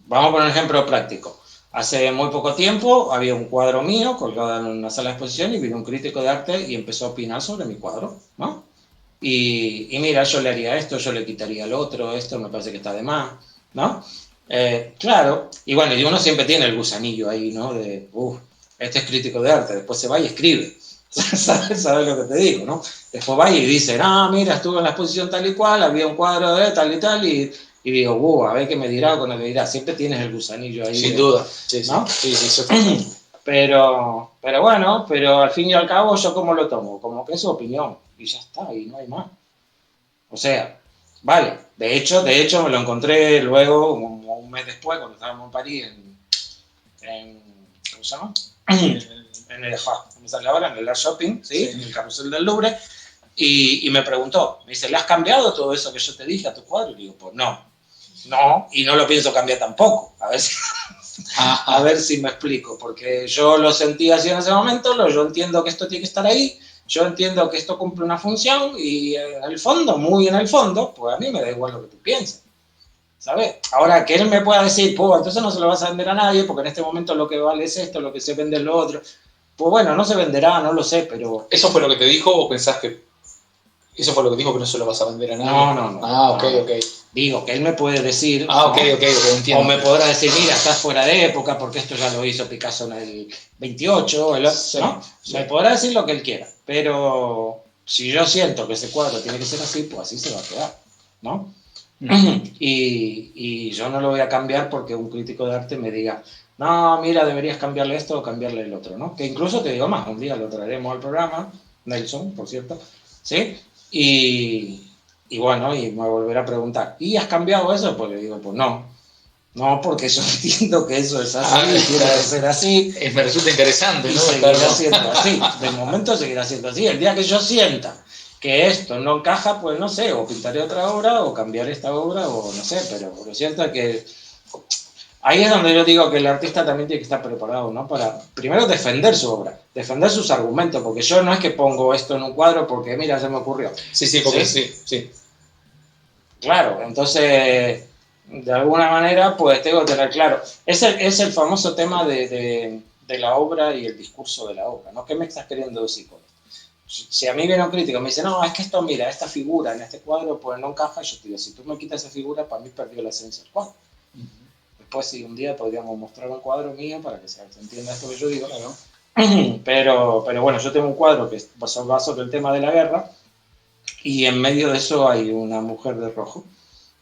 [SPEAKER 1] vamos a poner un ejemplo práctico. Hace muy poco tiempo había un cuadro mío colgado en una sala de exposición y vino un crítico de arte y empezó a opinar sobre mi cuadro, ¿no? Y mira, yo le haría esto, yo le quitaría lo otro, esto me parece que está de más, ¿no? Claro, y bueno, y uno siempre tiene el gusanillo ahí, ¿no? De, este es crítico de arte, después se va y escribe. ¿Sabes lo que te digo, no? Después va y dice, mira, estuve en la exposición tal y cual, había un cuadro de tal y tal, y digo, a ver qué me dirá o qué no me dirá. Siempre tienes el gusanillo ahí.
[SPEAKER 2] Sin duda,
[SPEAKER 1] ¿no?
[SPEAKER 2] Sí.
[SPEAKER 1] Pero bueno, al fin y al cabo, ¿yo cómo lo tomo? Como que es su opinión, y ya está, y no hay más. O sea, vale, de hecho me lo encontré luego, como un mes después, cuando estábamos en París, ¿cómo se llama? En el Art Shopping, ¿sí? En el carrusel del Louvre, y me preguntó, me dice, ¿le has cambiado todo eso que yo te dije a tu cuadro? Y digo, pues no, y no lo pienso cambiar tampoco, a ver si me explico, porque yo lo sentí así en ese momento, yo entiendo que esto tiene que estar ahí, yo entiendo que esto cumple una función, y en el fondo, muy en el fondo, pues a mí me da igual lo que tú pienses. ¿Sabes? Ahora, que él me pueda decir, pues entonces no se lo vas a vender a nadie, porque en este momento lo que vale es esto, lo que se vende es lo otro. Pues bueno, no se venderá, no lo sé, pero...
[SPEAKER 2] ¿Eso fue lo que te dijo o pensás que Eso fue lo que dijo, que no se lo vas a vender a nadie.
[SPEAKER 1] No.
[SPEAKER 2] Ah, ok.
[SPEAKER 1] Digo, que él me puede decir...
[SPEAKER 2] ok, entiendo.
[SPEAKER 1] O me podrá decir, mira, estás fuera de época, porque esto ya lo hizo Picasso en el 28, ¿no? Sí. Me podrá decir lo que él quiera, pero si yo siento que ese cuadro tiene que ser así, pues así se va a quedar, ¿no? Y yo no lo voy a cambiar porque un crítico de arte me diga, no, mira, deberías cambiarle esto o cambiarle el otro, ¿no? Que incluso te digo más, un día lo traeremos al programa, Nelson, por cierto, ¿sí? Y bueno, y me volverá a preguntar, ¿y has cambiado eso? Pues le digo, pues no, porque yo entiendo que eso es así, tiene que ser así.
[SPEAKER 2] Me resulta interesante, ¿no?
[SPEAKER 1] Y seguirá siendo así, de momento seguirá siendo así. El día que yo sienta que esto no encaja, pues no sé, o pintaré otra obra, o cambiaré esta obra, o no sé, pero lo cierto es que ahí es donde yo digo que el artista también tiene que estar preparado, ¿no? Para, primero, defender su obra, defender sus argumentos, porque yo no es que pongo esto en un cuadro porque, mira, se me ocurrió.
[SPEAKER 2] Sí, porque sí.
[SPEAKER 1] Claro, entonces, de alguna manera, pues tengo que tener claro. Es el famoso tema de la obra y el discurso de la obra, ¿no? ¿Qué me estás queriendo decir con esto? Si a mí viene un crítico y me dice, no, es que esto, mira, esta figura en este cuadro, pues no encaja, yo te digo, si tú me quitas esa figura, para mí perdió la esencia del cuadro. Después, si un día podríamos mostrar un cuadro mío para que se entienda esto que yo digo, claro. Pero bueno, yo tengo un cuadro que va sobre el tema de la guerra y en medio de eso hay una mujer de rojo,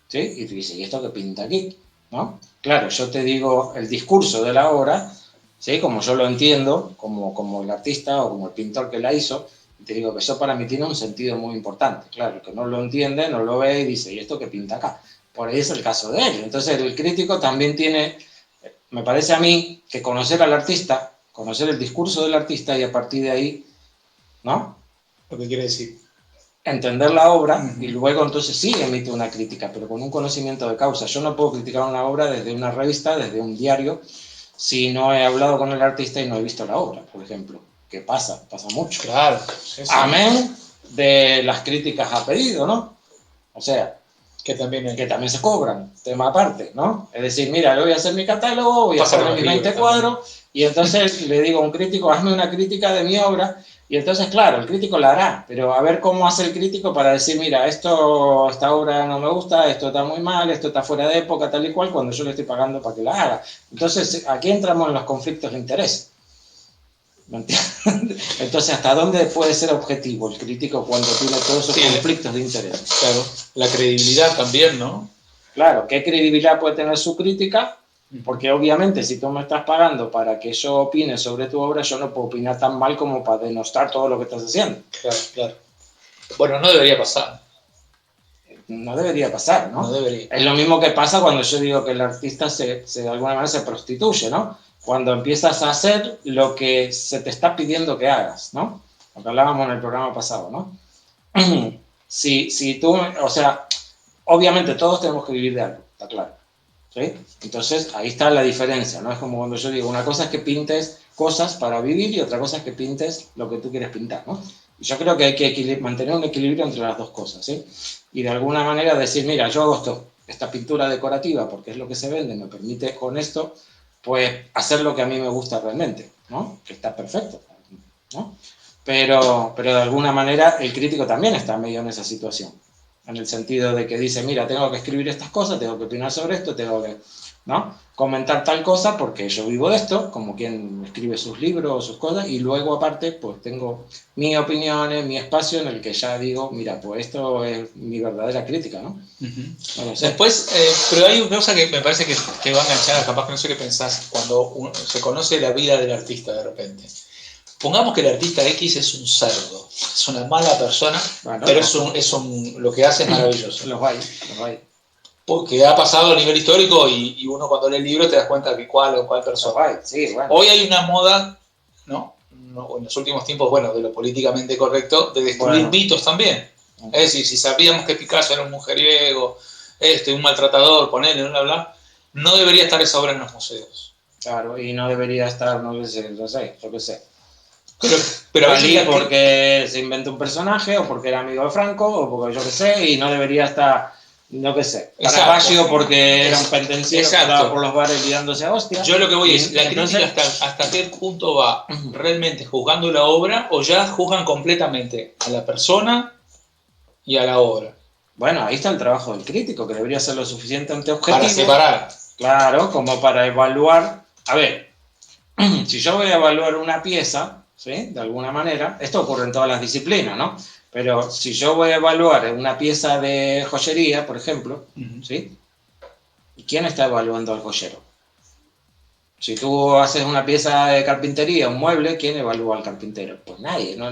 [SPEAKER 1] ¿sí? Y tú dices, ¿y esto qué pinta aquí? ¿No? Claro, yo te digo el discurso de la obra, ¿sí? Como yo lo entiendo, como el artista o como el pintor que la hizo, y te digo que eso para mí tiene un sentido muy importante. Claro, el que no lo entiende, no lo ve y dice, ¿y esto qué pinta acá? Por ahí es el caso de él. Entonces el crítico también tiene, me parece a mí, que conocer al artista, conocer el discurso del artista y a partir de ahí, ¿no?
[SPEAKER 2] Lo que quiere decir.
[SPEAKER 1] Entender la obra y luego entonces sí emite una crítica, pero con un conocimiento de causa. Yo no puedo criticar una obra desde una revista, desde un diario, si no he hablado con el artista y no he visto la obra, por ejemplo. ¿Qué pasa? Pasa mucho.
[SPEAKER 2] Claro.
[SPEAKER 1] Amén de las críticas a pedido, ¿no? O sea,
[SPEAKER 2] que también
[SPEAKER 1] se cobran, tema aparte, ¿no? Es decir, mira, yo voy a hacer mi catálogo, voy a poner mis 20 cuadros, y entonces le digo a un crítico, hazme una crítica de mi obra, y entonces, claro, el crítico la hará, pero a ver cómo hace el crítico para decir, mira, esta obra no me gusta, esto está muy mal, esto está fuera de época, tal y cual, cuando yo le estoy pagando para que la haga. Entonces, aquí entramos en los conflictos de interés. Entonces, ¿hasta dónde puede ser objetivo el crítico cuando tiene todos esos conflictos de interés?
[SPEAKER 2] Claro, la credibilidad también, ¿no?
[SPEAKER 1] Claro, ¿qué credibilidad puede tener su crítica? Porque obviamente si tú me estás pagando para que yo opine sobre tu obra, yo no puedo opinar tan mal como para denostar todo lo que estás haciendo.
[SPEAKER 2] Claro. Bueno, no debería pasar.
[SPEAKER 1] No debería pasar, ¿no?
[SPEAKER 2] No debería.
[SPEAKER 1] Es lo mismo que pasa cuando yo digo que el artista de alguna manera se prostituye, ¿no? Cuando empiezas a hacer lo que se te está pidiendo que hagas, ¿no? Lo que hablábamos en el programa pasado, ¿no? Si tú, o sea, obviamente todos tenemos que vivir de algo, está claro, ¿sí? Entonces ahí está la diferencia, ¿no? Es como cuando yo digo, una cosa es que pintes cosas para vivir y otra cosa es que pintes lo que tú quieres pintar, ¿no? Y yo creo que hay que mantener un equilibrio entre las dos cosas, ¿sí? Y de alguna manera decir, mira, yo hago esta pintura decorativa porque es lo que se vende, me permite con esto pues hacer lo que a mí me gusta realmente, ¿no? Que está perfecto, ¿no? Pero de alguna manera el crítico también está medio en esa situación, en el sentido de que dice, mira, tengo que escribir estas cosas, tengo que opinar sobre esto, tengo que, ¿no? Comentar tal cosa porque yo vivo de esto, como quien escribe sus libros o sus cosas, y luego aparte pues tengo mis opiniones, mi espacio en el que ya digo, mira, pues esto es mi verdadera crítica, ¿no?
[SPEAKER 2] No sé. Después, pero hay una cosa que me parece que va enganchada, capaz que no sé qué pensás, cuando se conoce la vida del artista de repente. Pongamos que el artista X es un cerdo, es una mala persona, bueno, pero lo que hace es maravilloso.
[SPEAKER 1] Los hay.
[SPEAKER 2] Porque ha pasado a nivel histórico y uno cuando lee el libro te das cuenta de cuál persona.
[SPEAKER 1] Sí, bueno.
[SPEAKER 2] Hoy hay una moda, ¿no? En los últimos tiempos, bueno, de lo políticamente correcto, de destruir mitos también. Es decir, si sabíamos que Picasso era un mujeriego, un maltratador, ponele, bla, no debería estar esa obra en los museos.
[SPEAKER 1] Claro, y no debería estar, no sé, yo qué sé.
[SPEAKER 2] Pero
[SPEAKER 1] allí porque se inventó un personaje, o porque era amigo de Franco, o porque yo qué sé, y no debería estar, no qué sé, Caravaggio porque era un pendenciero que andaba por los bares liándose a hostias.
[SPEAKER 2] Yo lo que voy es, la crítica hasta qué punto va realmente juzgando la obra, o ya juzgan completamente a la persona y a la obra.
[SPEAKER 1] Bueno, ahí está el trabajo del crítico, que debería ser lo suficientemente objetivo.
[SPEAKER 2] Para separar.
[SPEAKER 1] Claro, como para evaluar. A ver, si yo voy a evaluar una pieza, ¿sí? De alguna manera, esto ocurre en todas las disciplinas, ¿no? Pero si yo voy a evaluar una pieza de joyería, por ejemplo, ¿sí? ¿Quién está evaluando al joyero? Si tú haces una pieza de carpintería, un mueble, ¿quién evalúa al carpintero? Pues nadie, ¿no?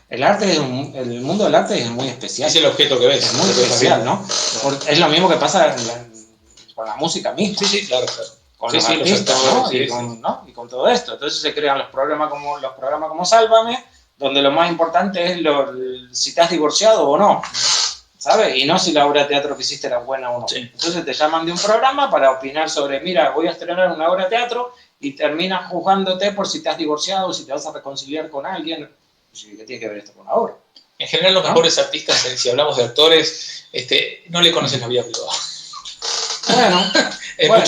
[SPEAKER 1] El arte el mundo del arte es muy especial.
[SPEAKER 2] Es el objeto que ves.
[SPEAKER 1] Es muy especial, ¿no? Es lo mismo que pasa con la música misma.
[SPEAKER 2] Sí, claro.
[SPEAKER 1] Con los artistas, ¿no? Y con todo esto. Entonces se crean los programas como Sálvame, donde lo más importante es si te has divorciado o no, ¿sabes? Y no si la obra de teatro que hiciste era buena o no. Sí. Entonces te llaman de un programa para opinar sobre, mira, voy a estrenar una obra de teatro y terminas juzgándote por si te has divorciado, si te vas a reconciliar con alguien. ¿Qué tiene que ver esto con la obra?
[SPEAKER 2] En general los mejores artistas, si hablamos de actores, no le conocen la vida privada. Bueno,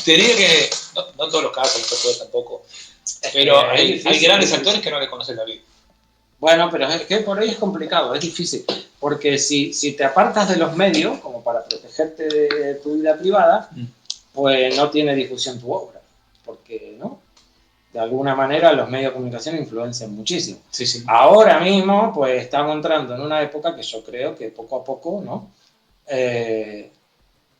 [SPEAKER 2] te diría que, no en todos los casos, tampoco, pero hay grandes actores que no le conocen la vida.
[SPEAKER 1] Bueno, pero es que por ahí es complicado, es difícil, porque si te apartas de los medios, como para protegerte de tu vida privada, pues no tiene difusión tu obra, porque, ¿no? De alguna manera los medios de comunicación influencian muchísimo.
[SPEAKER 2] Sí.
[SPEAKER 1] Ahora mismo, pues estamos entrando en una época que yo creo que poco a poco, ¿no?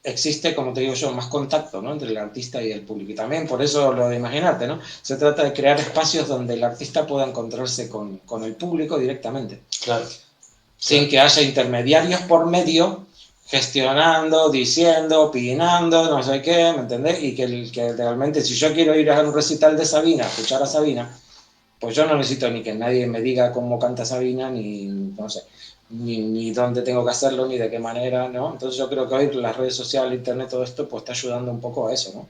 [SPEAKER 1] Existe, como te digo yo, más contacto, ¿no? Entre el artista y el público. Y también, por eso lo de imaginarte, ¿no? Se trata de crear espacios donde el artista pueda encontrarse con el público directamente.
[SPEAKER 2] Claro.
[SPEAKER 1] Sin que haya intermediarios por medio, gestionando, diciendo, opinando, no sé qué, ¿me entendés? Y que realmente, si yo quiero ir a un recital de Sabina, escuchar a Sabina, pues yo no necesito ni que nadie me diga cómo canta Sabina, ni, no sé, ni dónde tengo que hacerlo, ni de qué manera, ¿no? Entonces yo creo que hoy las redes sociales, internet, todo esto, pues está ayudando un poco a eso, ¿no?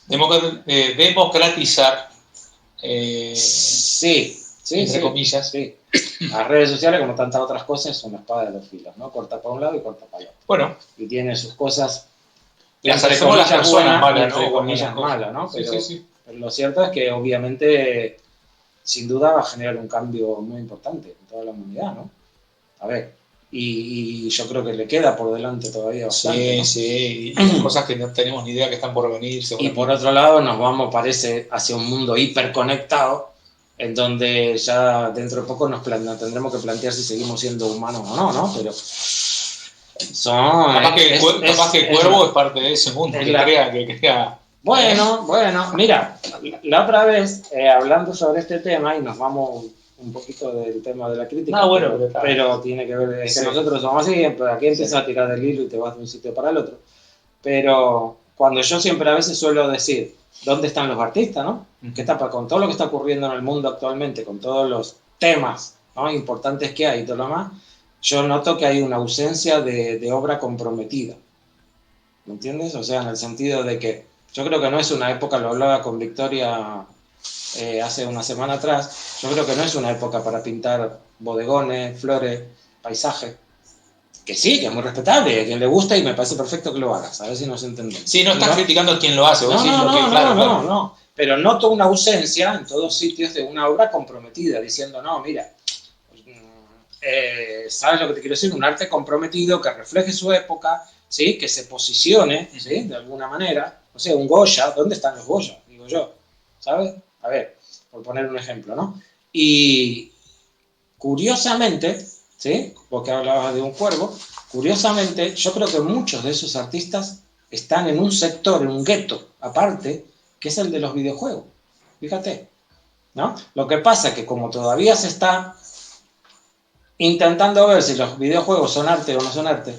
[SPEAKER 2] Democratizar.
[SPEAKER 1] Sí,
[SPEAKER 2] entre comillas.
[SPEAKER 1] Sí. Las redes sociales, como tantas otras cosas, son la espada de dos filos, ¿no? Corta para un lado y corta para el otro.
[SPEAKER 2] Bueno.
[SPEAKER 1] Y tiene sus cosas,
[SPEAKER 2] las hacemos las personas malas,
[SPEAKER 1] entre comillas malas, ¿no? Pero lo cierto es que obviamente, sin duda, va a generar un cambio muy importante en toda la humanidad, ¿no? A ver, y yo creo que le queda por delante todavía bastante, ¿no?
[SPEAKER 2] Sí, y cosas que no tenemos ni idea que están por venir.
[SPEAKER 1] Y por otro lado nos vamos, parece, hacia un mundo hiperconectado, en donde ya dentro de poco nos tendremos que plantear si seguimos siendo humanos o no, ¿no? Pero
[SPEAKER 2] capaz que el cuervo es parte de ese mundo, que crea.
[SPEAKER 1] Bueno, mira, la otra vez, hablando sobre este tema, y nos vamos un poquito del tema de la crítica, pero tiene que ver, es que nosotros somos así, pero aquí empiezas a tirar del hilo y te vas de un sitio para el otro. Pero cuando yo siempre a veces suelo decir, ¿dónde están los artistas, no? ¿Qué está con todo lo que está ocurriendo en el mundo actualmente, con todos los temas, ¿no? importantes que hay y todo lo demás? Yo noto que hay una ausencia de obra comprometida. ¿Me entiendes? O sea, en el sentido de que yo creo que no es una época, lo hablaba con Victoria hace una semana atrás, yo creo que no es una época para pintar bodegones, flores, paisajes. Que sí, que es muy respetable, a quien le gusta y me parece perfecto que lo hagas, a ver si nos entendemos.
[SPEAKER 2] Sí, no estás criticando a quien lo hace.
[SPEAKER 1] No, pero noto una ausencia en todos sitios de una obra comprometida, diciendo, no, mira, ¿sabes lo que te quiero decir? Un arte comprometido que refleje su época, ¿sí? Que se posicione, ¿sí? De alguna manera. O sea, un Goya, ¿dónde están los Goya? Digo yo, ¿sabes? A ver, por poner un ejemplo, ¿no? Y curiosamente, ¿sí? Porque hablabas de un cuervo, curiosamente, yo creo que muchos de esos artistas están en un sector, en un gueto aparte, que es el de los videojuegos. Fíjate, ¿no? Lo que pasa es que como todavía se está intentando ver si los videojuegos son arte o no son arte,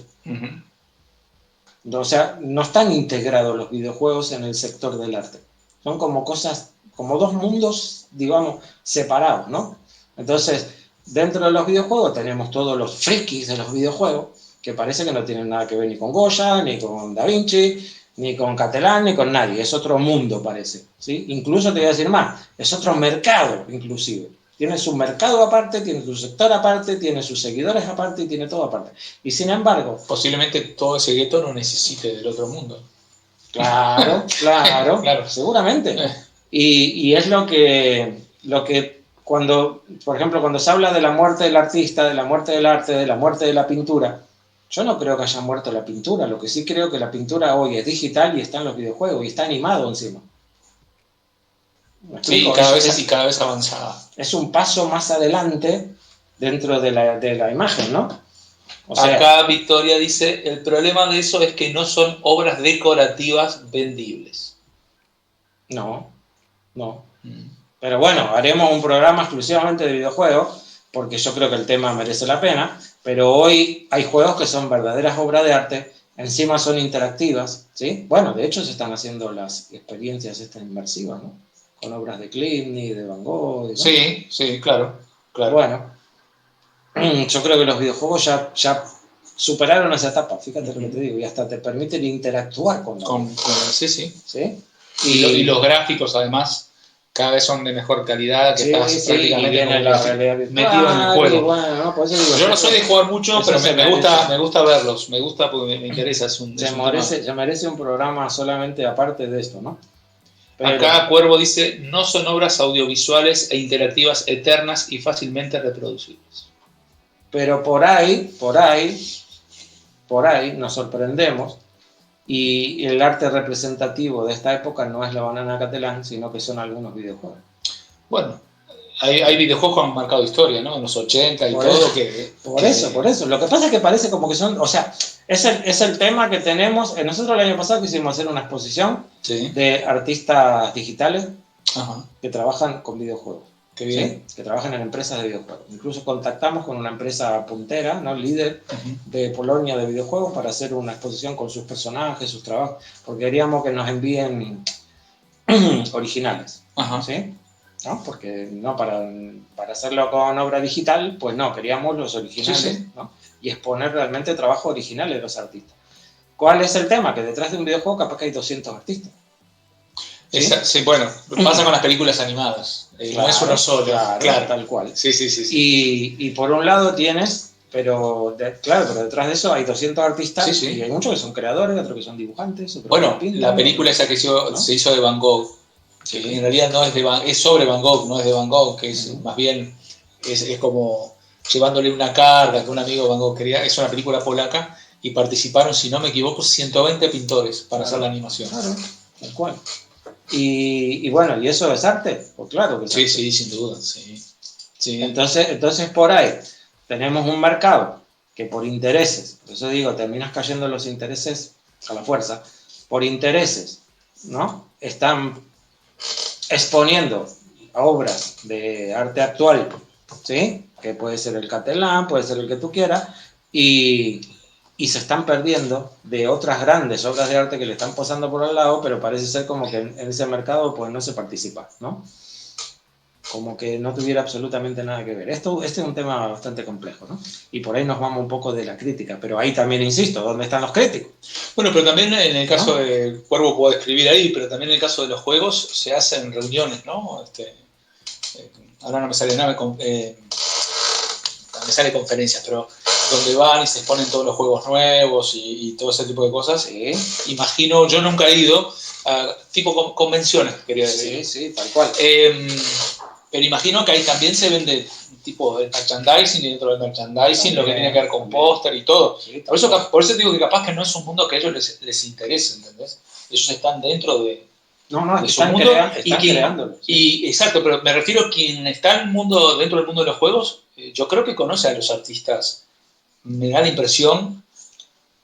[SPEAKER 1] o sea, no están integrados los videojuegos en el sector del arte. Son como cosas, como dos mundos, digamos, separados, ¿no? Entonces, dentro de los videojuegos tenemos todos los frikis de los videojuegos, que parece que no tienen nada que ver ni con Goya, ni con Da Vinci, ni con Catalán, ni con nadie. Es otro mundo, parece, ¿sí? Incluso te voy a decir más, es otro mercado, inclusive. Tiene su mercado aparte, tiene su sector aparte, tiene sus seguidores aparte y tiene todo aparte. Y sin embargo...
[SPEAKER 2] Posiblemente todo ese gueto no necesite del otro mundo.
[SPEAKER 1] Claro, seguramente. Y es lo que cuando, por ejemplo, cuando se habla de la muerte del artista, de la muerte del arte, de la muerte de la pintura, Yo no creo que haya muerto la pintura, lo que sí creo que la pintura hoy es digital y está en los videojuegos y está animado encima.
[SPEAKER 2] Sí, y cada vez avanzada.
[SPEAKER 1] Es un paso más adelante dentro de la imagen, ¿no?
[SPEAKER 2] O sea, acá Victoria dice, el problema de eso es que no son obras decorativas vendibles.
[SPEAKER 1] No. Pero bueno, haremos un programa exclusivamente de videojuegos, porque yo creo que el tema merece la pena, pero hoy hay juegos que son verdaderas obras de arte, encima son interactivas, ¿sí? Bueno, de hecho se están haciendo las experiencias estas inmersivas, ¿no? Con obras de Klimt, de Van Gogh, ¿no?
[SPEAKER 2] Sí, claro.
[SPEAKER 1] Bueno, yo creo que los videojuegos ya superaron esa etapa, fíjate lo que te digo, y hasta te permiten interactuar con la
[SPEAKER 2] Sí.
[SPEAKER 1] ¿Sí?
[SPEAKER 2] Y los gráficos, además, cada vez son de mejor calidad, que estás prácticamente metido en el juego.
[SPEAKER 1] Bueno, ¿no? Por eso digo,
[SPEAKER 2] yo no soy de jugar mucho, pero me gusta verlos, me gusta porque me interesa.
[SPEAKER 1] Se merece un programa solamente aparte de esto, ¿no?
[SPEAKER 2] Pero acá Cuervo dice, no son obras audiovisuales e interactivas eternas y fácilmente reproducibles.
[SPEAKER 1] Pero por ahí nos sorprendemos y el arte representativo de esta época no es la banana catalán, sino que son algunos videojuegos.
[SPEAKER 2] Bueno, hay videojuegos que han marcado historia, ¿no? En los 80 y
[SPEAKER 1] por
[SPEAKER 2] todo.
[SPEAKER 1] Eso, por eso. Lo que pasa es que parece como que son, o sea, es el tema que tenemos. Nosotros el año pasado quisimos hacer una exposición de artistas digitales que trabajan con videojuegos.
[SPEAKER 2] Qué bien.
[SPEAKER 1] ¿Sí? Que trabajan en empresas de videojuegos. Incluso contactamos con una empresa puntera, ¿no? Líder de Polonia de videojuegos para hacer una exposición con sus personajes, sus trabajos, porque queríamos que nos envíen originales. ¿Sí? ¿No? Porque no para hacerlo con obra digital, pues no, queríamos los originales, ¿no? Y exponer realmente trabajo original de los artistas. ¿Cuál es el tema? Que detrás de un videojuego capaz que hay 200 artistas.
[SPEAKER 2] ¿Sí? Bueno, pasa con las películas animadas. Claro, no es uno solo.
[SPEAKER 1] Claro, tal cual.
[SPEAKER 2] Sí.
[SPEAKER 1] Y por un lado tienes, pero detrás de eso hay 200 artistas y hay muchos que son creadores, otros que son dibujantes. Otros
[SPEAKER 2] bueno,
[SPEAKER 1] que pintan,
[SPEAKER 2] la película esa que se hizo de Van Gogh, que en realidad no es es sobre Van Gogh, no es de Van Gogh, que es más bien es como llevándole una carga que un amigo de Van Gogh quería. Es una película polaca y participaron, si no me equivoco, 120 pintores para hacer la animación.
[SPEAKER 1] Claro, tal cual. Y bueno, ¿y eso es arte? Pues claro que es arte.
[SPEAKER 2] Sí, sin duda, sí.
[SPEAKER 1] Entonces por ahí tenemos un mercado que por intereses, por eso digo, terminas cayendo los intereses a la fuerza, por intereses, ¿no? Están exponiendo obras de arte actual, ¿sí? Que puede ser el catalán, puede ser el que tú quieras, y se están perdiendo de otras grandes obras de arte que le están posando por al lado, pero parece ser como que en ese mercado pues no se participa, ¿no? Como que no tuviera absolutamente nada que ver. Este es un tema bastante complejo, ¿no? Y por ahí nos vamos un poco de la crítica, pero ahí también insisto, ¿dónde están los críticos?
[SPEAKER 2] Bueno, pero también en el caso de Cuervo puedo escribir ahí, pero también en el caso de los juegos se hacen reuniones, ¿no? Ahora no me sale nada, me sale conferencias, pero donde van y se exponen todos los juegos nuevos y todo ese tipo de cosas. Imagino, yo nunca he ido a tipo convenciones, quería decir.
[SPEAKER 1] Sí, tal cual.
[SPEAKER 2] Pero imagino que ahí también se vende tipo de merchandising y dentro del merchandising lo que tiene que ver con póster y todo. Sí, por eso digo que capaz que no es un mundo que a ellos les interese, ¿entendés? Ellos están dentro de su mundo
[SPEAKER 1] creándolo.
[SPEAKER 2] Exacto, pero me refiero a quien está dentro del mundo de los juegos, yo creo que conoce a los artistas. Me da la impresión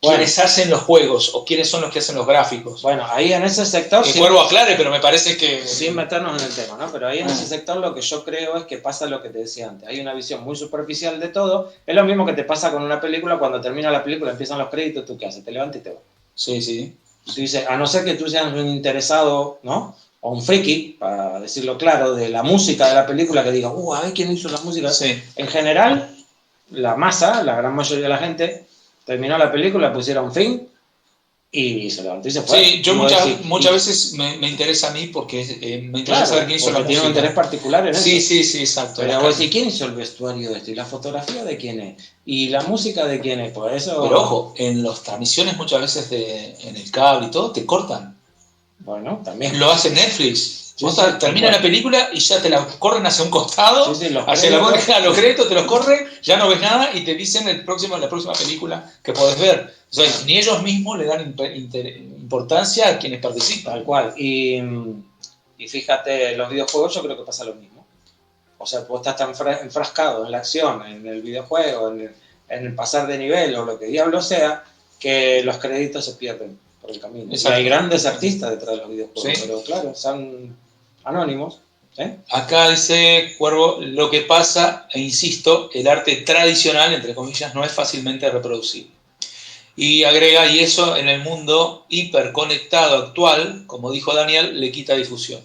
[SPEAKER 2] quiénes hacen los juegos o quiénes son los que hacen los gráficos.
[SPEAKER 1] Bueno, ahí en ese sector...
[SPEAKER 2] Que Cuervo aclare, pero me parece que...
[SPEAKER 1] Sin meternos en el tema, ¿no? Pero ahí en ese sector lo que yo creo es que pasa lo que te decía antes. Hay una visión muy superficial de todo. Es lo mismo que te pasa con una película. Cuando termina la película, empiezan los créditos, ¿tú qué haces? Te levantas y te vas.
[SPEAKER 2] Sí.
[SPEAKER 1] Tú dices, a no ser que tú seas un interesado, ¿no? O un friki, para decirlo claro, de la música de la película, que diga, a ver quién hizo la música.
[SPEAKER 2] Sí.
[SPEAKER 1] En general, la masa, la gran mayoría de la gente, terminó la película, pusieron fin y se levantó y se fue.
[SPEAKER 2] Sí, yo muchas veces me interesa a mí porque me interesa saber quién hizo la música.
[SPEAKER 1] Tiene un interés particular en eso.
[SPEAKER 2] Sí, exacto.
[SPEAKER 1] Pero vos decís, ¿quién hizo el vestuario de esto? ¿Y la fotografía de quién es? ¿Y la música de quién es? Por eso...
[SPEAKER 2] Pero ojo, en las transmisiones muchas veces en el cable y todo, te cortan.
[SPEAKER 1] Bueno, también.
[SPEAKER 2] Lo hace Netflix.
[SPEAKER 1] Sí,
[SPEAKER 2] Vos
[SPEAKER 1] sí,
[SPEAKER 2] termina la película y ya te la corren hacia un costado,
[SPEAKER 1] sí, los
[SPEAKER 2] hacia los
[SPEAKER 1] créditos.
[SPEAKER 2] créditos te los corren, ya no ves nada y te dicen la próxima película que podés ver. O sea, ni ellos mismos le dan importancia a quienes participan.
[SPEAKER 1] Tal cual. Y fíjate, en los videojuegos yo creo que pasa lo mismo. O sea, vos estás tan enfrascado en la acción, en el videojuego, en el pasar de nivel o lo que diablo sea, que los créditos se pierden por el camino. Y hay grandes artistas detrás de los videojuegos, pero claro, son anónimos.
[SPEAKER 2] Acá dice Cuervo, lo que pasa, e insisto, el arte tradicional, entre comillas, no es fácilmente reproducible. Y agrega, y eso en el mundo hiperconectado actual, como dijo Daniel, le quita difusión.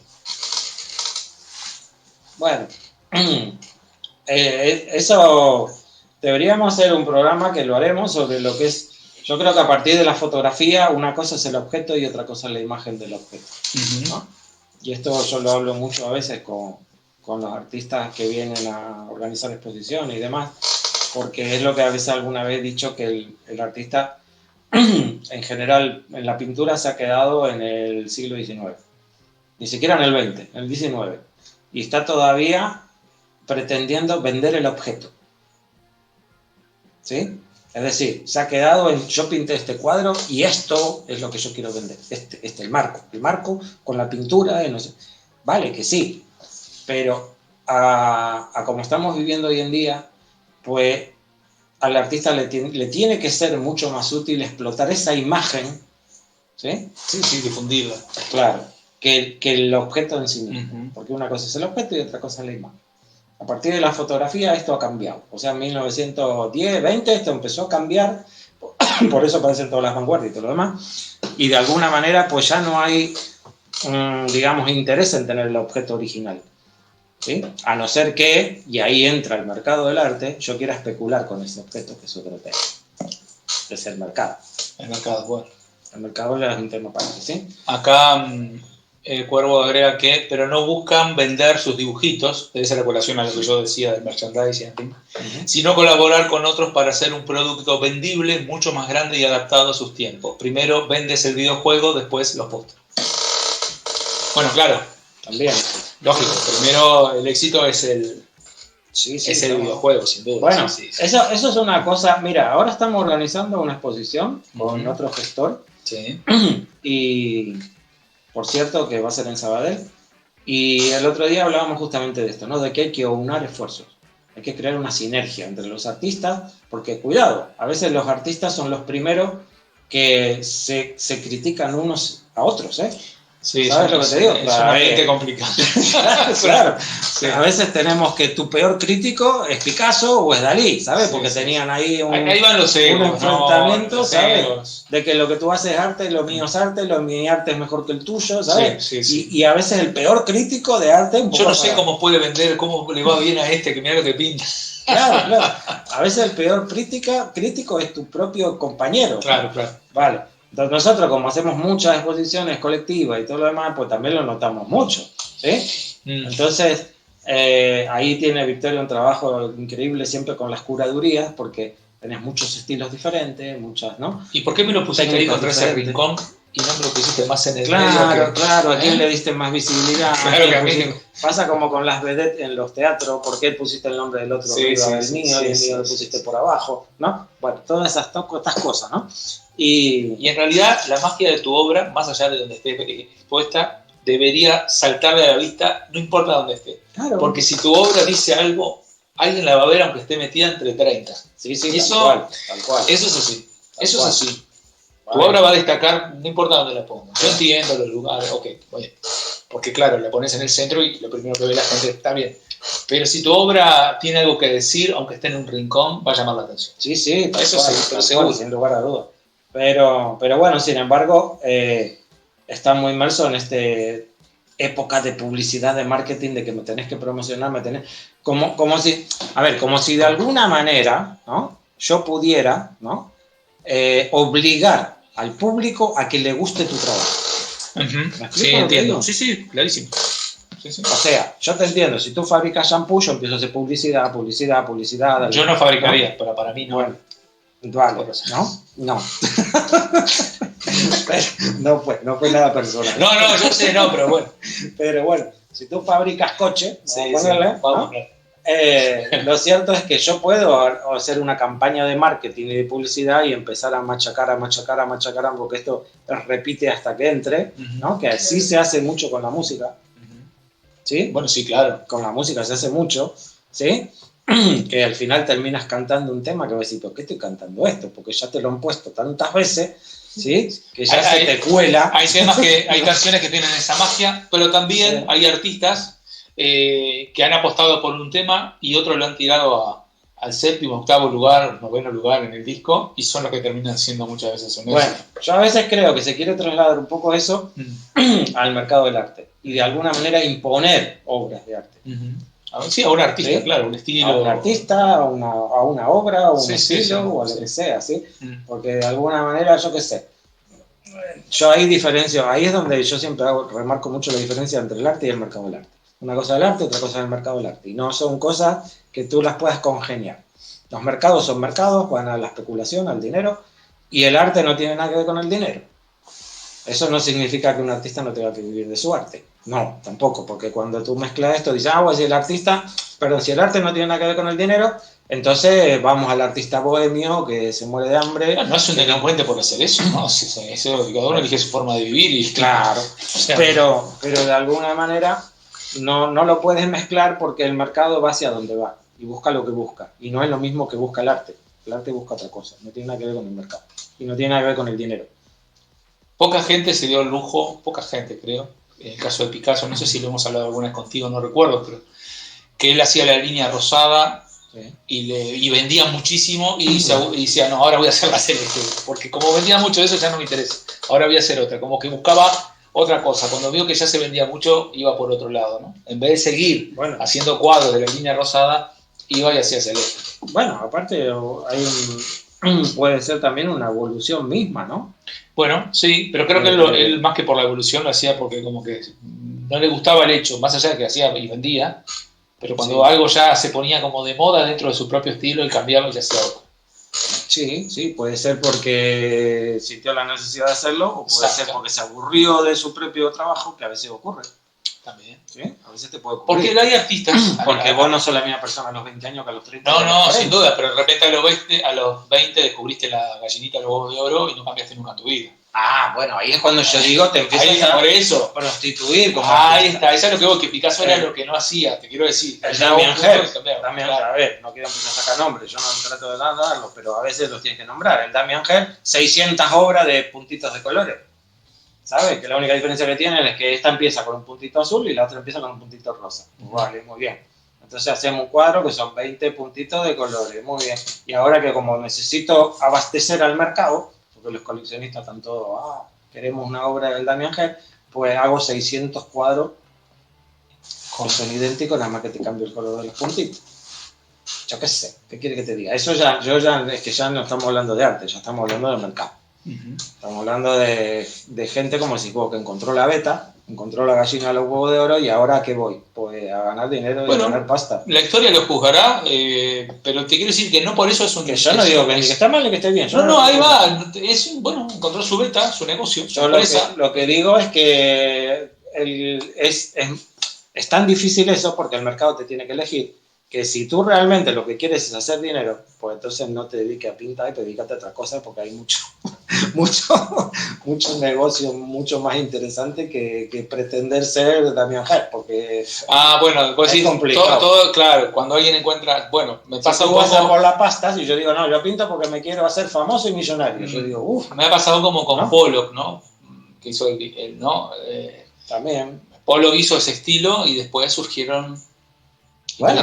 [SPEAKER 1] Bueno, eso deberíamos hacer un programa que lo haremos sobre lo que es. Yo creo que a partir de la fotografía, una cosa es el objeto y otra cosa es la imagen del objeto, ¿no? Y esto yo lo hablo mucho a veces con los artistas que vienen a organizar exposiciones y demás, porque es lo que a veces alguna vez he dicho, que el artista en general en la pintura se ha quedado en el siglo XIX, ni siquiera en el XX, en el XIX, y está todavía pretendiendo vender el objeto, ¿sí? Es decir, se ha quedado en yo pinté este cuadro y esto es lo que yo quiero vender, el marco con la pintura, no sé. Vale, que sí, pero a como estamos viviendo hoy en día, pues al artista le tiene que ser mucho más útil explotar esa imagen, ¿sí?
[SPEAKER 2] Sí, difundirla.
[SPEAKER 1] Claro, que el objeto en sí mismo, porque una cosa es el objeto y otra cosa es la imagen. A partir de la fotografía esto ha cambiado. O sea, en 1910, 20 esto empezó a cambiar, por eso aparecen todas las vanguardias y todo lo demás. Y de alguna manera pues ya no hay, digamos, interés en tener el objeto original, ¿sí? A no ser que, y ahí entra el mercado del arte, yo quiera especular con ese objeto, que es otro tema. Es el mercado.
[SPEAKER 2] El mercado, bueno.
[SPEAKER 1] El mercado de las internopartes, ¿sí?
[SPEAKER 2] Acá Cuervo agrega que, pero no buscan vender sus dibujitos, debe ser la colación a lo que yo decía del merchandising, sino colaborar con otros para hacer un producto vendible, mucho más grande y adaptado a sus tiempos. Primero vendes el videojuego, después los pósters. Bueno, claro.
[SPEAKER 1] También.
[SPEAKER 2] Lógico, primero el éxito es el videojuego, sin duda.
[SPEAKER 1] Bueno, eso es una cosa. Mira, ahora estamos organizando una exposición con otro gestor.
[SPEAKER 2] Sí.
[SPEAKER 1] Y por cierto, que va a ser en Sabadell. Y el otro día hablábamos justamente de esto, ¿no? De que hay que aunar esfuerzos. Hay que crear una sinergia entre los artistas, porque cuidado, a veces los artistas son los primeros que se critican unos a otros, ¿eh?
[SPEAKER 2] Sí,
[SPEAKER 1] ¿sabes lo que te digo?
[SPEAKER 2] Es un ambiente complicado.
[SPEAKER 1] Claro. Sí. A veces tenemos que tu peor crítico es Picasso o es Dalí, ¿sabes? Porque tenían ahí
[SPEAKER 2] ahí van los egos,
[SPEAKER 1] un enfrentamiento,
[SPEAKER 2] ¿no?
[SPEAKER 1] ¿sabes?
[SPEAKER 2] Egos.
[SPEAKER 1] De que lo que tú haces es arte, lo mío es arte, mi arte es mejor que el tuyo, ¿sabes?
[SPEAKER 2] Sí.
[SPEAKER 1] Y a veces el peor crítico de arte...
[SPEAKER 2] Yo no sé cómo puede vender, cómo le va bien a este, que mira lo que pinta.
[SPEAKER 1] Claro. A veces el peor crítico es tu propio compañero.
[SPEAKER 2] Claro.
[SPEAKER 1] Vale. Entonces nosotros, como hacemos muchas exposiciones colectivas y todo lo demás, pues también lo notamos mucho, ¿sí? Entonces, ahí tiene Victoria un trabajo increíble siempre con las curadurías, porque tenés muchos estilos diferentes, muchas, ¿no?
[SPEAKER 2] ¿Y por qué me lo pusiste ahí contra ese rincón y no me lo pusiste más en el
[SPEAKER 1] medio? Claro, ¿a quién le diste más visibilidad?
[SPEAKER 2] Claro que a mí.
[SPEAKER 1] Pasa como con las vedettes en los teatros, ¿por qué pusiste el nombre del otro arriba del mío y el mío lo pusiste por abajo? ¿No? Bueno, todas estas cosas, ¿no? Y
[SPEAKER 2] en realidad la magia de tu obra, más allá de donde esté expuesta, debería saltarle a la vista, no importa dónde esté.
[SPEAKER 1] Claro.
[SPEAKER 2] Porque si tu obra dice algo, alguien la va a ver aunque esté metida entre 30.
[SPEAKER 1] Sí,
[SPEAKER 2] eso,
[SPEAKER 1] tal cual.
[SPEAKER 2] Eso es así. Eso es así. Tu obra va a destacar, no importa dónde la pongas. Yo entiendo los lugares, ok, oye, porque claro, la pones en el centro y lo primero que ve la gente está bien. Pero si tu obra tiene algo que decir, aunque esté en un rincón, va a llamar la atención.
[SPEAKER 1] Sí,
[SPEAKER 2] eso sí, pero seguro.
[SPEAKER 1] Sin lugar a dudas. Pero bueno, sin embargo, está muy inmerso en esta época de publicidad, de marketing, de que me tenés que promocionar, como si de alguna manera, ¿no? Yo pudiera, ¿no? Obligar al público a que le guste tu trabajo.
[SPEAKER 2] Sí, entiendo. Sí, clarísimo. Sí.
[SPEAKER 1] O sea, yo te entiendo, si tú fabricas shampoo, yo empiezo a hacer publicidad.
[SPEAKER 2] Yo no fabricaría, pero para mí no.
[SPEAKER 1] Bueno, vale, ¿no? No. No fue nada personal.
[SPEAKER 2] No, yo sé, no, pero bueno.
[SPEAKER 1] Pero bueno, si tú fabricas coches,
[SPEAKER 2] Vamos.
[SPEAKER 1] Lo cierto es que yo puedo hacer una campaña de marketing y de publicidad y empezar a machacar, porque esto repite hasta que entre, ¿no? Que así se hace mucho con la música. ¿Sí?
[SPEAKER 2] Bueno, sí, claro.
[SPEAKER 1] Con la música se hace mucho, ¿sí? Que al final terminas cantando un tema que vas a decir, ¿por qué estoy cantando esto? Porque ya te lo han puesto tantas veces, ¿sí? Que ya se te cuela.
[SPEAKER 2] Hay temas hay canciones que tienen esa magia, pero también hay artistas que han apostado por un tema y otros lo han tirado al séptimo, octavo lugar, noveno lugar en el disco, y son los que terminan siendo muchas veces honestos.
[SPEAKER 1] Bueno, yo a veces creo que se quiere trasladar un poco eso al mercado del arte y de alguna manera imponer obras de arte.
[SPEAKER 2] Sí, a un artista, ¿sí? Claro, un estilo.
[SPEAKER 1] A un artista, a una obra, a un estilo, o a lo que sea, ¿sí? Porque de alguna manera, yo qué sé, yo ahí diferencio, ahí es donde yo siempre remarco mucho la diferencia entre el arte y el mercado del arte. Una cosa del arte, otra cosa del mercado del arte. Y no son cosas que tú las puedas congeniar. Los mercados son mercados, van a la especulación, al dinero, y el arte no tiene nada que ver con el dinero. Eso no significa que un artista no tenga que vivir de su arte. No, tampoco, porque cuando tú mezclas esto, dices, pues si el artista, perdón, si el arte no tiene nada que ver con el dinero, entonces vamos al artista bohemio que se muere de hambre.
[SPEAKER 2] No es un delincuente por hacer eso, ¿no? Cada uno elige su forma de vivir. Y
[SPEAKER 1] claro, pero de alguna manera no lo puedes mezclar porque el mercado va hacia donde va y busca lo que busca. Y no es lo mismo que busca el arte. El arte busca otra cosa, no tiene nada que ver con el mercado. Y no tiene nada que ver con el dinero.
[SPEAKER 2] Poca gente se dio el lujo, poca gente creo, en el caso de Picasso, no sé si lo hemos hablado alguna vez contigo, no recuerdo, pero que él hacía la línea rosada y vendía muchísimo y decía, no, ahora voy a hacer la celeste, porque como vendía mucho de eso ya no me interesa, ahora voy a hacer otra, como que buscaba otra cosa, cuando vio que ya se vendía mucho iba por otro lado, ¿no? En vez de seguir haciendo cuadros de la línea rosada, iba y hacía celeste.
[SPEAKER 1] Bueno, aparte puede ser también una evolución misma, ¿no?
[SPEAKER 2] Bueno, sí, pero creo que él más que por la evolución lo hacía porque como que no le gustaba el hecho, más allá de que hacía y vendía, pero cuando algo ya se ponía como de moda dentro de su propio estilo, él cambiaba y hacía otro.
[SPEAKER 1] Sí, puede ser porque sintió la necesidad de hacerlo, o puede ser porque se aburrió de su propio trabajo, que a veces ocurre.
[SPEAKER 2] También.
[SPEAKER 1] ¿Sí? A veces te puede ocurrir.
[SPEAKER 2] Porque hay artistas.
[SPEAKER 1] Porque vos no sos la misma persona a los 20 años que a los 30.
[SPEAKER 2] No, sin duda, pero de repente a los 20 descubriste la gallinita de los huevos de oro y no cambiaste nunca tu vida.
[SPEAKER 1] Ah, bueno, ahí es cuando yo digo, te empiezas a prostituir. Como
[SPEAKER 2] ahí está, eso es lo que vos, que Picasso era lo que no hacía, te quiero decir.
[SPEAKER 1] El Damien Hirst, a ver, no quiero empezar a sacar nombres, yo no trato de darlos, pero a veces los tienes que nombrar. El Damien Hirst, 600 obras de puntitos de colores. ¿Sabes? Que la única diferencia que tienen es que esta empieza con un puntito azul y la otra empieza con un puntito rosa. Vale, muy bien. Entonces hacemos un cuadro que son 20 puntitos de colores, muy bien. Y ahora que como necesito abastecer al mercado, porque los coleccionistas están todos, queremos una obra del Damien Hirst, pues hago 600 cuadros que son idénticos, nada más que te cambio el color de los puntitos. Yo qué sé, ¿qué quiere que te diga? Eso es que ya no estamos hablando de arte, ya estamos hablando del mercado. Estamos hablando de gente como si que encontró la beta, encontró la gallina de los huevos de oro y ahora ¿a qué voy? Pues a ganar dinero y a ganar pasta.
[SPEAKER 2] La historia lo juzgará, pero te quiero decir que no por eso es un...
[SPEAKER 1] Que yo no digo que ni que está mal ni que esté bien.
[SPEAKER 2] No, ahí va. Encontró su beta, su negocio, su empresa.
[SPEAKER 1] Lo que digo es que es tan difícil eso porque el mercado te tiene que elegir, que si tú realmente lo que quieres es hacer dinero, pues entonces no te dediques a pintar y te dedícate a otra cosa porque hay mucho negocio mucho más interesante que pretender ser Damien Hirst, porque
[SPEAKER 2] bueno, pues es complicado. Todo, claro, cuando alguien encuentra, me pasa
[SPEAKER 1] un poco por la pasta, si yo digo, no, yo pinto porque me quiero hacer famoso y millonario, yo digo,
[SPEAKER 2] me ha pasado como con Pollock, ¿no? Que hizo
[SPEAKER 1] también.
[SPEAKER 2] Pollock hizo ese estilo y después surgieron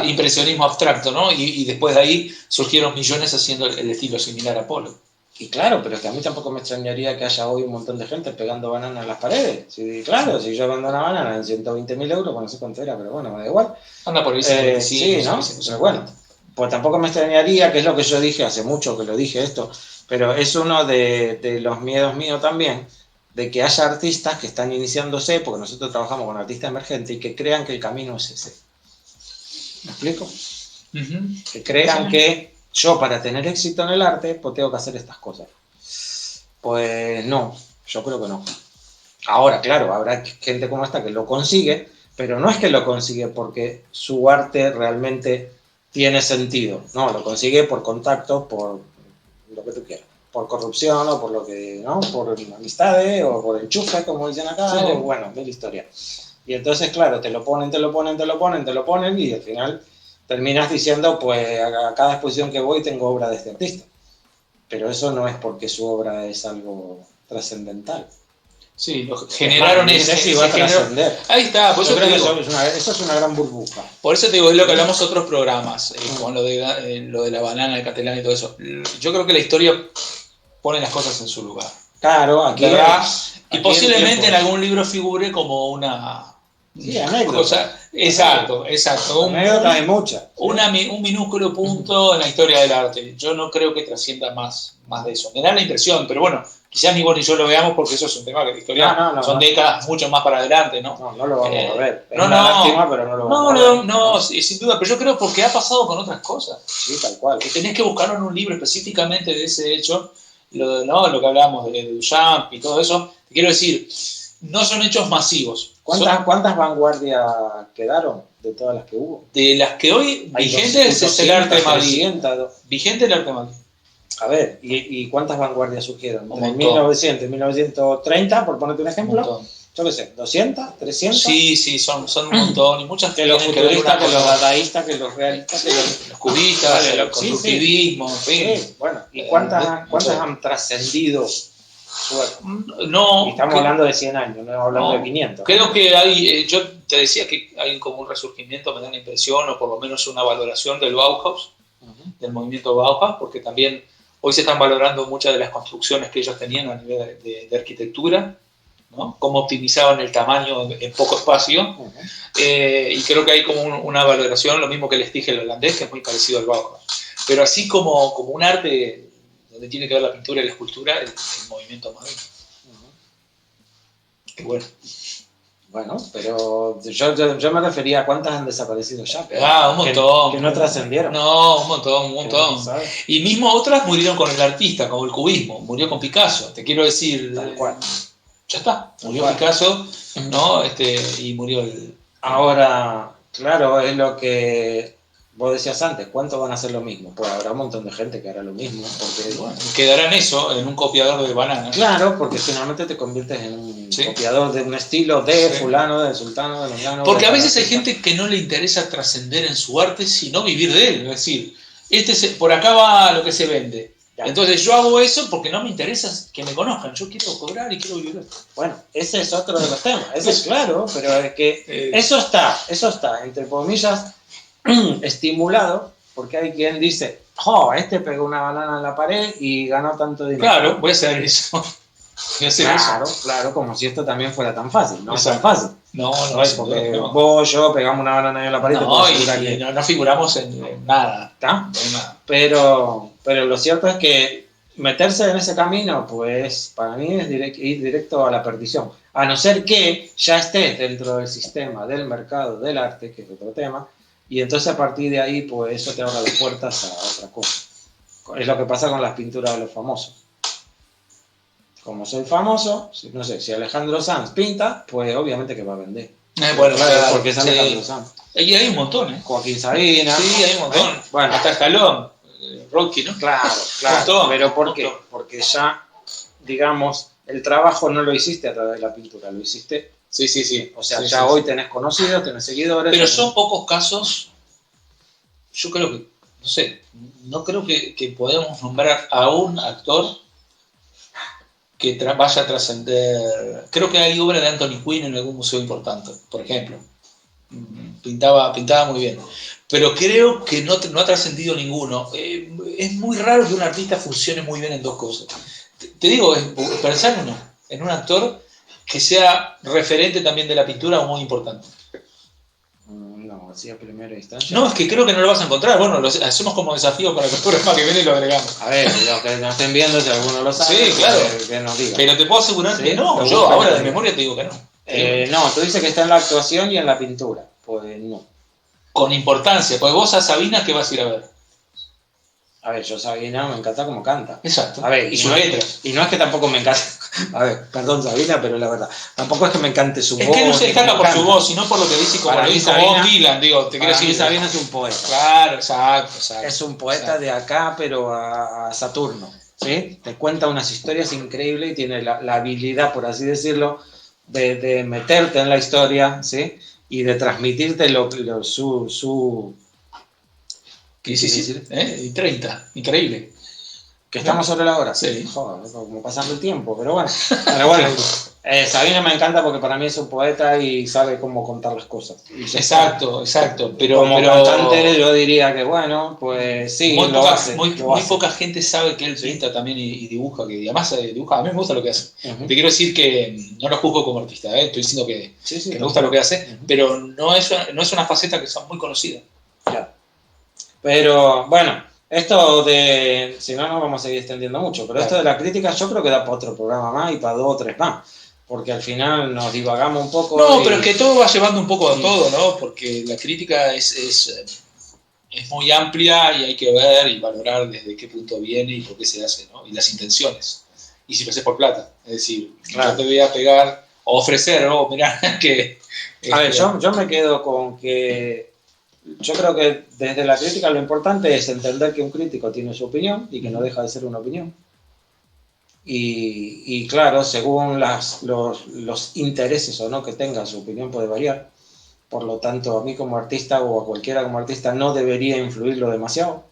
[SPEAKER 2] impresionismo abstracto, ¿no? Y después de ahí surgieron millones haciendo el estilo similar a Pollock.
[SPEAKER 1] Y claro, pero es que a mí tampoco me extrañaría que haya hoy un montón de gente pegando bananas en las paredes. Sí, claro, si yo vendo una banana en 120.000 euros, no sé cuánto era, pero bueno, me da igual.
[SPEAKER 2] Anda por ahí.
[SPEAKER 1] Sí, ¿no? Pero bueno, pues tampoco me extrañaría, que es lo que yo dije hace mucho que lo dije esto, pero es uno de los miedos míos también, de que haya artistas que están iniciándose, porque nosotros trabajamos con artistas emergentes, y que crean que el camino es ese. ¿Me explico? Que crean que yo para tener éxito en el arte, pues tengo que hacer estas cosas. Pues no, Yo creo que no. Ahora, claro, habrá gente como esta que lo consigue, pero no es que lo consigue porque su arte realmente tiene sentido. No, lo consigue por contacto, por lo que tú quieras. Por corrupción o por lo que, ¿no? Por amistades o por enchufe, como dicen acá,
[SPEAKER 2] Sí.
[SPEAKER 1] o bueno, mil historias. Y entonces, claro, te lo ponen y al final terminas diciendo, pues a cada exposición que voy tengo obra de este artista. Pero eso no es porque su obra es algo trascendental.
[SPEAKER 2] Sí, generaron
[SPEAKER 1] ese.
[SPEAKER 2] ese.
[SPEAKER 1] Sí, va a trascender.
[SPEAKER 2] Ahí está, por
[SPEAKER 1] Yo
[SPEAKER 2] eso
[SPEAKER 1] creo
[SPEAKER 2] te
[SPEAKER 1] que
[SPEAKER 2] digo.
[SPEAKER 1] eso es una gran burbuja.
[SPEAKER 2] Por eso te digo, es lo que hablamos en otros programas, con lo de la banana, el catalán y todo eso. Yo creo que la historia pone las cosas en su lugar.
[SPEAKER 1] Claro, aquí.
[SPEAKER 2] ¿Verdad? Y
[SPEAKER 1] aquí
[SPEAKER 2] posiblemente en algún libro figure como una.
[SPEAKER 1] Sí, anécdota.
[SPEAKER 2] Cosa, exacto.
[SPEAKER 1] Anécdotas hay muchas.
[SPEAKER 2] Un minúsculo punto en la historia del arte. Yo no creo que trascienda más de eso. Me da la impresión, pero bueno, quizás ni vos ni yo lo veamos porque eso es un tema que la historia son décadas mucho más para adelante, ¿no?
[SPEAKER 1] No lo vamos a ver. Es
[SPEAKER 2] una
[SPEAKER 1] lástima, pero no lo vamos a ver.
[SPEAKER 2] No, sin duda, pero yo creo porque ha pasado con otras cosas.
[SPEAKER 1] Sí, tal cual.
[SPEAKER 2] Que tenés que buscarlo en un libro específicamente de ese hecho, lo que hablamos de Duchamp y todo eso. Te quiero decir, no son hechos masivos.
[SPEAKER 1] ¿Cuántas vanguardias quedaron de todas las que hubo?
[SPEAKER 2] De las que hoy vigentes es el arte Madrid. Vigente el arte Madrid.
[SPEAKER 1] A ver, ¿y cuántas vanguardias surgieron? En 1900 y 1930, por ponerte un ejemplo. Yo qué sé, ¿200? ¿300?
[SPEAKER 2] Sí, son un montón. Y muchas
[SPEAKER 1] que los futuristas, que los dadaístas, que los realistas, que
[SPEAKER 2] los cubistas, el constructivismo, en fin.
[SPEAKER 1] Sí, bueno, ¿y cuántas han trascendido su arte?
[SPEAKER 2] No.
[SPEAKER 1] Y estamos hablando de 100 años, no estamos hablando de 500.
[SPEAKER 2] Creo que hay, yo te decía que hay como un resurgimiento, me da la impresión, o por lo menos una valoración del Bauhaus, del movimiento Bauhaus, porque también hoy se están valorando muchas de las construcciones que ellos tenían a nivel de arquitectura, ¿no? Cómo optimizaban el tamaño en poco espacio, y creo que hay como una valoración, lo mismo que el Stiegel holandés, que es muy parecido al Bauhaus. Pero así como un arte donde tiene que ver la pintura y la escultura, el movimiento Madrid. Qué bueno.
[SPEAKER 1] Bueno, pero yo me refería a cuántas han desaparecido ya.
[SPEAKER 2] Un montón.
[SPEAKER 1] Que no trascendieron.
[SPEAKER 2] No, un montón. Y mismo otras murieron con el artista, como el cubismo. Murió con Picasso. Te quiero decir.
[SPEAKER 1] Tal cual.
[SPEAKER 2] Ya está. Murió Picasso, ¿no? Y murió el.
[SPEAKER 1] Ahora, claro, es lo que vos decías antes. ¿Cuántos van a hacer lo mismo? Pues habrá un montón de gente que hará lo mismo. Porque,
[SPEAKER 2] bueno, quedará en eso, en un copiador de banana.
[SPEAKER 1] Claro, porque finalmente te conviertes en un copiador de un estilo de fulano, de sultano, de mengano.
[SPEAKER 2] Porque a veces hay gente que no le interesa trascender en su arte, sino vivir de él. Es decir, por acá va lo que se vende. Ya. Entonces yo hago eso porque no me interesa que me conozcan. Yo quiero cobrar y quiero vivir.
[SPEAKER 1] Bueno, ese es otro de los temas. Eso es claro, pero es que eso está, entre comillas, estimulado, porque hay quien dice, este pegó una banana en la pared y ganó tanto dinero.
[SPEAKER 2] Claro, voy a hacer eso.
[SPEAKER 1] Claro, como si esto también fuera tan fácil. No es tan fácil.
[SPEAKER 2] No
[SPEAKER 1] es porque vos, yo pegamos una banana en la pared.
[SPEAKER 2] No figuramos en nada.
[SPEAKER 1] ¿Está? Pero lo cierto es que meterse en ese camino, pues para mí es ir directo a la perdición. A no ser que ya estés dentro del sistema del mercado del arte, que es otro tema, y entonces a partir de ahí, pues eso te abre las puertas a otra cosa. Es lo que pasa con las pinturas de los famosos. Como soy famoso, no sé, si Alejandro Sanz pinta, pues obviamente que va a vender.
[SPEAKER 2] Bueno, claro,
[SPEAKER 1] porque es Alejandro Sanz.
[SPEAKER 2] Y hay un montón, ¿eh?
[SPEAKER 1] Joaquín Sabina.
[SPEAKER 2] Sí, hay un montón. Bueno, hasta Escalón, Rocky, ¿no?
[SPEAKER 1] Claro.
[SPEAKER 2] Montón,
[SPEAKER 1] pero ¿por qué? Porque ya, digamos, el trabajo no lo hiciste a través de la pintura, lo hiciste.
[SPEAKER 2] Sí.
[SPEAKER 1] O sea, hoy tenés conocidos, tenés seguidores.
[SPEAKER 2] Pero son pocos casos. Yo creo que, no sé, no creo que podamos nombrar a un actor que vaya a trascender. Creo que hay obra de Anthony Quinn en algún museo importante, por ejemplo. Pintaba muy bien. Pero creo que no ha trascendido ninguno. Es muy raro que un artista funcione muy bien en dos cosas. Te digo, pensar en un actor que sea referente también de la pintura o muy importante.
[SPEAKER 1] No, así a primera instancia.
[SPEAKER 2] No, es que creo que no lo vas a encontrar. Bueno, lo hacemos como desafío para que el programa que viene lo agregamos.
[SPEAKER 1] A ver, los que nos estén viendo, si alguno lo sabe,
[SPEAKER 2] sí, claro.
[SPEAKER 1] Que nos diga.
[SPEAKER 2] Pero te puedo asegurar que no. Yo ahora de memoria te digo que no.
[SPEAKER 1] No, tú dices que está en la actuación y en la pintura. Pues no.
[SPEAKER 2] Con importancia, porque vos a Sabina, ¿qué vas a ir a ver?
[SPEAKER 1] A ver, yo Sabina me encanta como canta.
[SPEAKER 2] Exacto.
[SPEAKER 1] A ver,
[SPEAKER 2] y sus letras.
[SPEAKER 1] Y no es que tampoco me encanta. A ver, perdón Sabina, pero la verdad, tampoco es que me encante su voz.
[SPEAKER 2] Es que no se destaca por su voz, sino por lo que dice, como lo dice Bob Dylan, digo, te quiero decir.
[SPEAKER 1] Sabina es un poeta.
[SPEAKER 2] Claro, exacto.
[SPEAKER 1] Es un poeta de acá, pero a Saturno, ¿sí? Te cuenta unas historias increíbles y tiene la habilidad, por así decirlo, de meterte en la historia, ¿sí? Y de transmitirte su
[SPEAKER 2] ¿Qué sí. 30, increíble.
[SPEAKER 1] Que estamos sobre la hora.
[SPEAKER 2] Sí.
[SPEAKER 1] Joder, como pasando el tiempo, pero bueno. Sabina me encanta porque para mí es un poeta y sabe cómo contar las cosas.
[SPEAKER 2] Exacto. Pero
[SPEAKER 1] cantante yo diría que bueno, pues sí,
[SPEAKER 2] muy poca gente sabe que él pinta también y dibuja, que además dibuja, a mí me gusta lo que hace. Te quiero decir que no lo juzgo como artista, estoy diciendo que me gusta lo que hace, pero no es una faceta que sea muy conocida.
[SPEAKER 1] Ya. Pero bueno, esto de, si no, no vamos a seguir extendiendo mucho, pero esto de la crítica yo creo que da para otro programa más y para 2 o 3 más, porque al final nos divagamos un poco.
[SPEAKER 2] No, pero es que todo va llevando un poco a todo, ¿no? Porque la crítica es muy amplia y hay que ver y valorar desde qué punto viene y por qué se hace, ¿no? Y las intenciones. Y si lo haces por plata, es decir, yo te voy a pegar o ofrecer, ¿no? Mirá que...
[SPEAKER 1] A ver, yo me quedo con que yo creo que desde la crítica lo importante es entender que un crítico tiene su opinión y que no deja de ser una opinión. Y claro, según los intereses o no que tenga, su opinión puede variar. Por lo tanto, a mí como artista o a cualquiera como artista no debería influirlo demasiado.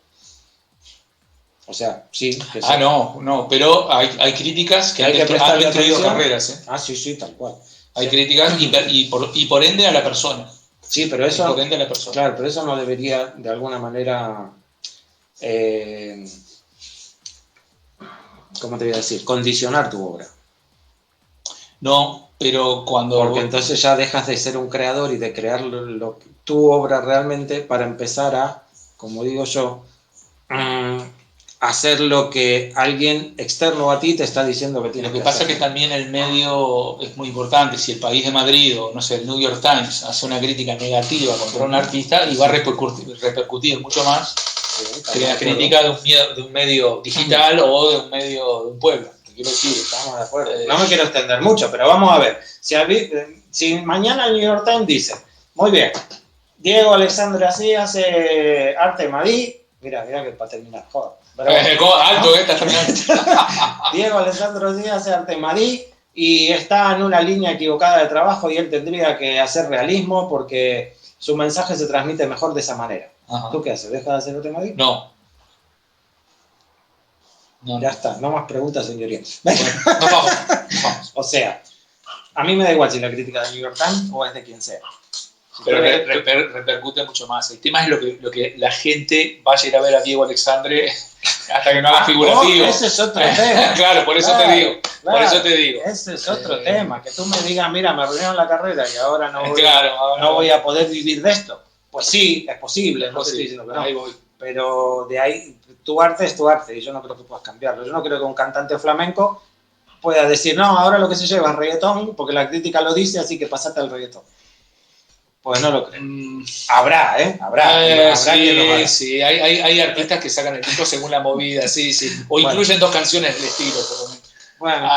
[SPEAKER 1] O sea, sí. Que sí.
[SPEAKER 2] No, pero hay críticas que han destruido carreras.
[SPEAKER 1] Sí, tal cual.
[SPEAKER 2] Hay críticas y por ende a la persona.
[SPEAKER 1] Sí, pero eso,
[SPEAKER 2] por ende a la persona.
[SPEAKER 1] Claro, pero eso no debería de alguna manera, ¿cómo te voy a decir? Condicionar tu obra.
[SPEAKER 2] No, pero cuando...
[SPEAKER 1] Porque entonces ya dejas de ser un creador y de crear tu obra realmente para empezar a, como digo yo, hacer lo que alguien externo a ti te está diciendo que tienes que hacer.
[SPEAKER 2] Lo que pasa es que también el medio es muy importante. Si el País de Madrid o, no sé, el New York Times hace una crítica negativa contra un artista y va a repercutir mucho más que la crítica de un medio digital o de un medio de un pueblo.
[SPEAKER 1] Quiero decir, estamos de acuerdo. No me quiero extender mucho, pero vamos a ver. Si mañana el New York Times dice, muy bien, Diego Alessandro así hace arte Madrid, mira que para terminar, joder.
[SPEAKER 2] Alto,
[SPEAKER 1] Diego Alessandro Díaz hace arte Madrid y está en una línea equivocada de trabajo y él tendría que hacer realismo porque su mensaje se transmite mejor de esa manera. Ajá. ¿Tú qué haces? ¿Dejas de hacer arte Madrid?
[SPEAKER 2] No.
[SPEAKER 1] Ya está, no más preguntas, señoría.
[SPEAKER 2] Bueno, vamos.
[SPEAKER 1] O sea, a mí me da igual si la crítica de New York Times o es de quien sea.
[SPEAKER 2] Pero repercute mucho más. El tema es lo que la gente vaya a ir a ver a Diego Alexandre hasta que no haga figurativo.
[SPEAKER 1] Ese es otro tema.
[SPEAKER 2] Claro, por eso te digo. Por eso te digo.
[SPEAKER 1] Ese es otro tema. Que tú me digas, mira, me arruinaron la carrera y ahora no voy a poder vivir de esto. Pues sí, es posible, no te estoy diciendo que no.
[SPEAKER 2] Ahí voy.
[SPEAKER 1] Pero de ahí, tu arte es tu arte y yo no creo que puedas cambiarlo. Yo no creo que un cantante flamenco pueda decir, no, ahora lo que se lleva es reggaetón porque la crítica lo dice, así que pasate al reggaetón. Pues no lo creo. Habrá. Habrá
[SPEAKER 2] sí, hay artistas que sacan el disco según la movida, sí. O incluyen 2 canciones del estilo, por lo menos.
[SPEAKER 1] Bueno,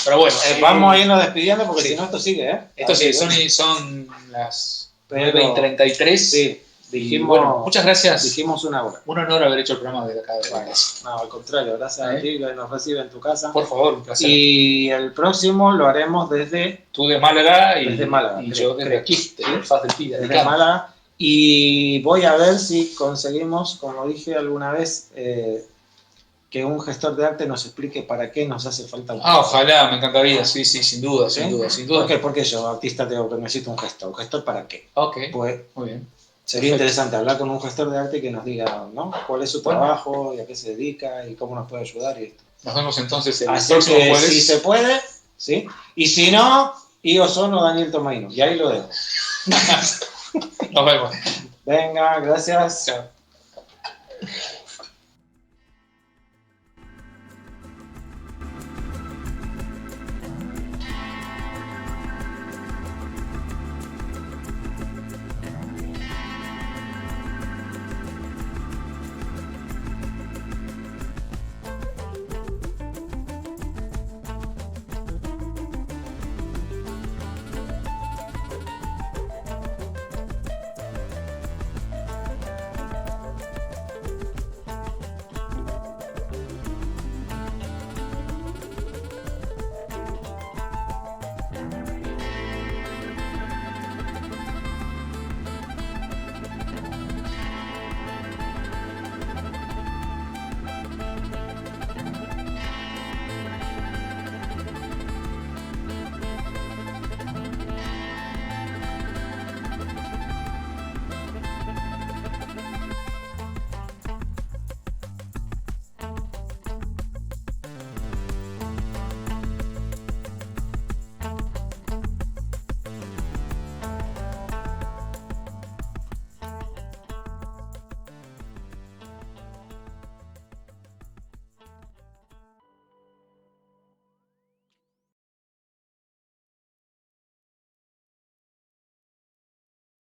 [SPEAKER 2] pero bueno.
[SPEAKER 1] Vamos a irnos despidiendo porque si no esto sigue, ¿eh?
[SPEAKER 2] Esto sí, son las 9:33.
[SPEAKER 1] Sí. Dijimos,
[SPEAKER 2] bueno, muchas gracias.
[SPEAKER 1] Dijimos una hora.
[SPEAKER 2] Un honor haber hecho el programa de acá de Juárez.
[SPEAKER 1] No, al contrario, gracias a ti que nos recibe en tu casa.
[SPEAKER 2] Por favor, un placer.
[SPEAKER 1] Y el próximo lo haremos desde...
[SPEAKER 2] Tú de Málaga y
[SPEAKER 1] yo
[SPEAKER 2] desde aquí, de Faz del Pilla.
[SPEAKER 1] Desde Málaga. Y voy a ver si conseguimos, como dije alguna vez, que un gestor de arte nos explique para qué nos hace falta un gestor.
[SPEAKER 2] Ojalá, me encantaría, sí, sin duda.
[SPEAKER 1] ¿Por qué? Porque yo, artista, tengo que necesito un gestor. ¿Un gestor para qué?
[SPEAKER 2] Ok,
[SPEAKER 1] pues,
[SPEAKER 2] muy bien.
[SPEAKER 1] Sería interesante hablar con un gestor de arte y que nos diga, ¿no?, cuál es su trabajo y a qué se dedica y cómo nos puede ayudar y esto.
[SPEAKER 2] Nos vemos entonces el
[SPEAKER 1] Así
[SPEAKER 2] próximo
[SPEAKER 1] que,
[SPEAKER 2] jueves.
[SPEAKER 1] Si se puede, ¿sí? Y si no, Io sono Daniel Tomaino. Y ahí lo dejo.
[SPEAKER 2] Nos vemos.
[SPEAKER 1] Venga, gracias.
[SPEAKER 2] Chao.